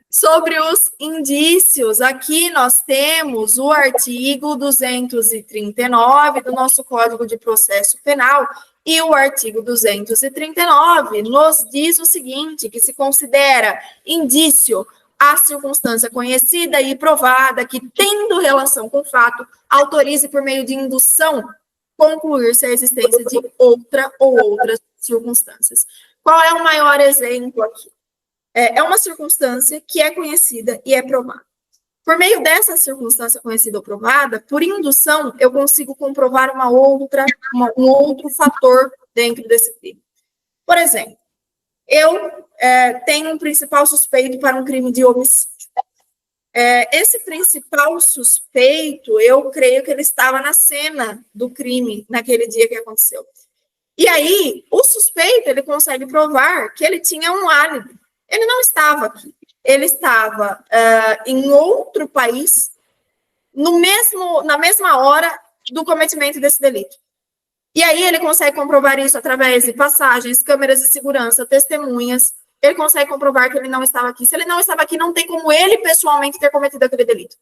Sobre os indícios, aqui nós temos o artigo 239 do nosso Código de Processo Penal, e o artigo 239 nos diz o seguinte, que se considera indício a circunstância conhecida e provada que, tendo relação com o fato, autorize por meio de indução concluir-se a existência de outra ou outras circunstâncias. Qual é o maior exemplo aqui? É uma circunstância que é conhecida e é provada. Por meio dessa circunstância conhecida ou provada, por indução, eu consigo comprovar um outro fator dentro desse crime. Por exemplo, eu tenho um principal suspeito para um crime de homicídio. Esse principal suspeito, eu creio que ele estava na cena do crime, naquele dia que aconteceu. E aí, o suspeito, ele consegue provar que ele tinha um álibi. Ele não estava aqui. Ele estava em outro país, na mesma hora do cometimento desse delito. E aí ele consegue comprovar isso através de passagens, câmeras de segurança, testemunhas. Ele consegue comprovar que ele não estava aqui. Se ele não estava aqui, não tem como ele pessoalmente ter cometido aquele delito.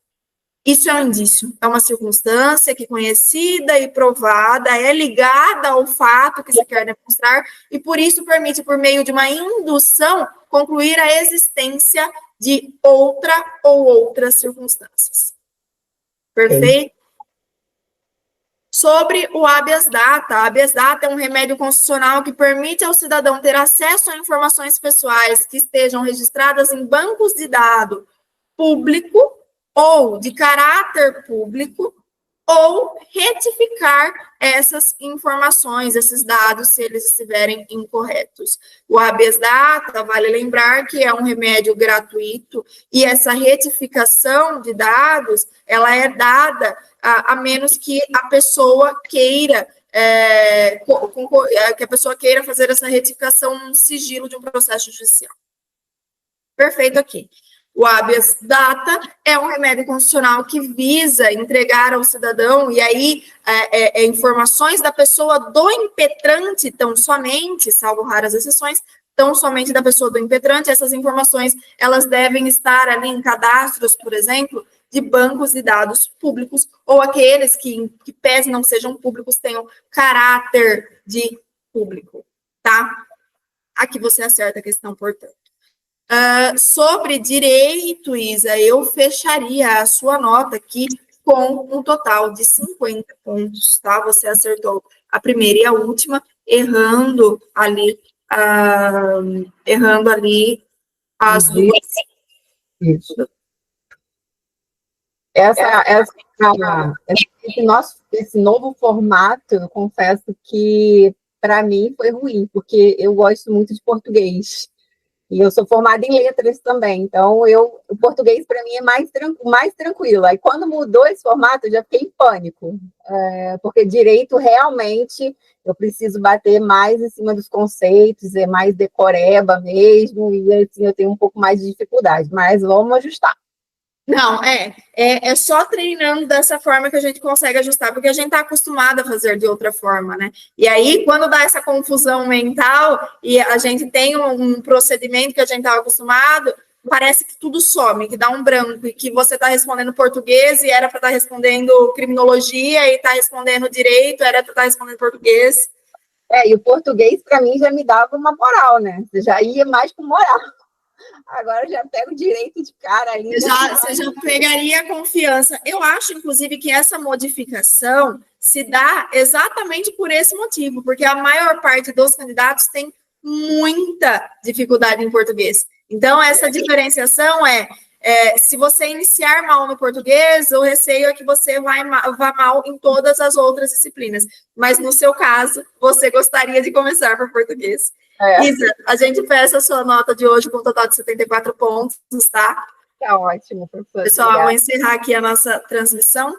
Isso é um indício, é uma circunstância que, conhecida e provada, é ligada ao fato que se quer demonstrar, e por isso permite, por meio de uma indução, concluir a existência de outra ou outras circunstâncias. Perfeito? Sobre o habeas data. A habeas data é um remédio constitucional que permite ao cidadão ter acesso a informações pessoais que estejam registradas em bancos de dados público ou de caráter público, ou retificar essas informações, esses dados, se eles estiverem incorretos. O habeas data, vale lembrar que é um remédio gratuito, e essa retificação de dados, ela é dada a menos que a pessoa queira, fazer essa retificação no sigilo de um processo judicial. Perfeito aqui. O habeas data é um remédio constitucional que visa entregar ao cidadão, e aí informações da pessoa do impetrante, tão somente, salvo raras exceções, tão somente da pessoa do impetrante. Essas informações, elas devem estar ali em cadastros, por exemplo, de bancos de dados públicos, ou aqueles que pese não sejam públicos, tenham caráter de público, tá? Aqui você acerta a questão, portanto. Sobre direito, Isa, eu fecharia a sua nota aqui com um total de 50 pontos, tá? Você acertou a primeira e a última, errando ali as duas. Isso. Esse novo formato, eu confesso que, para mim, foi ruim, porque eu gosto muito de português. E eu sou formada em letras também, então o português para mim é mais tranquilo. Aí quando mudou esse formato, eu já fiquei em pânico, porque direito realmente eu preciso bater mais em cima dos conceitos, é mais decoreba mesmo, e assim eu tenho um pouco mais de dificuldade, mas vamos ajustar. Não, é só treinando dessa forma que a gente consegue ajustar, porque a gente está acostumado a fazer de outra forma, né? E aí, quando dá essa confusão mental e a gente tem um procedimento que a gente estava acostumado, parece que tudo some, que dá um branco, e que você está respondendo português e era para estar respondendo criminologia, e está respondendo direito, era para estar respondendo português. E o português, para mim, já me dava uma moral, né? Você já ia mais com moral. Agora eu já pego direito de cara ali. Você já pegaria a confiança. Eu acho, inclusive, que essa modificação se dá exatamente por esse motivo, porque a maior parte dos candidatos tem muita dificuldade em português. Então, essa diferenciação se você iniciar mal no português, o receio é que você vá mal em todas as outras disciplinas. Mas, no seu caso, você gostaria de começar por português. Isa, a gente peça a sua nota de hoje com um total de 74 pontos, tá? Tá ótimo, professor. Pessoal, eu vou encerrar aqui a nossa transmissão.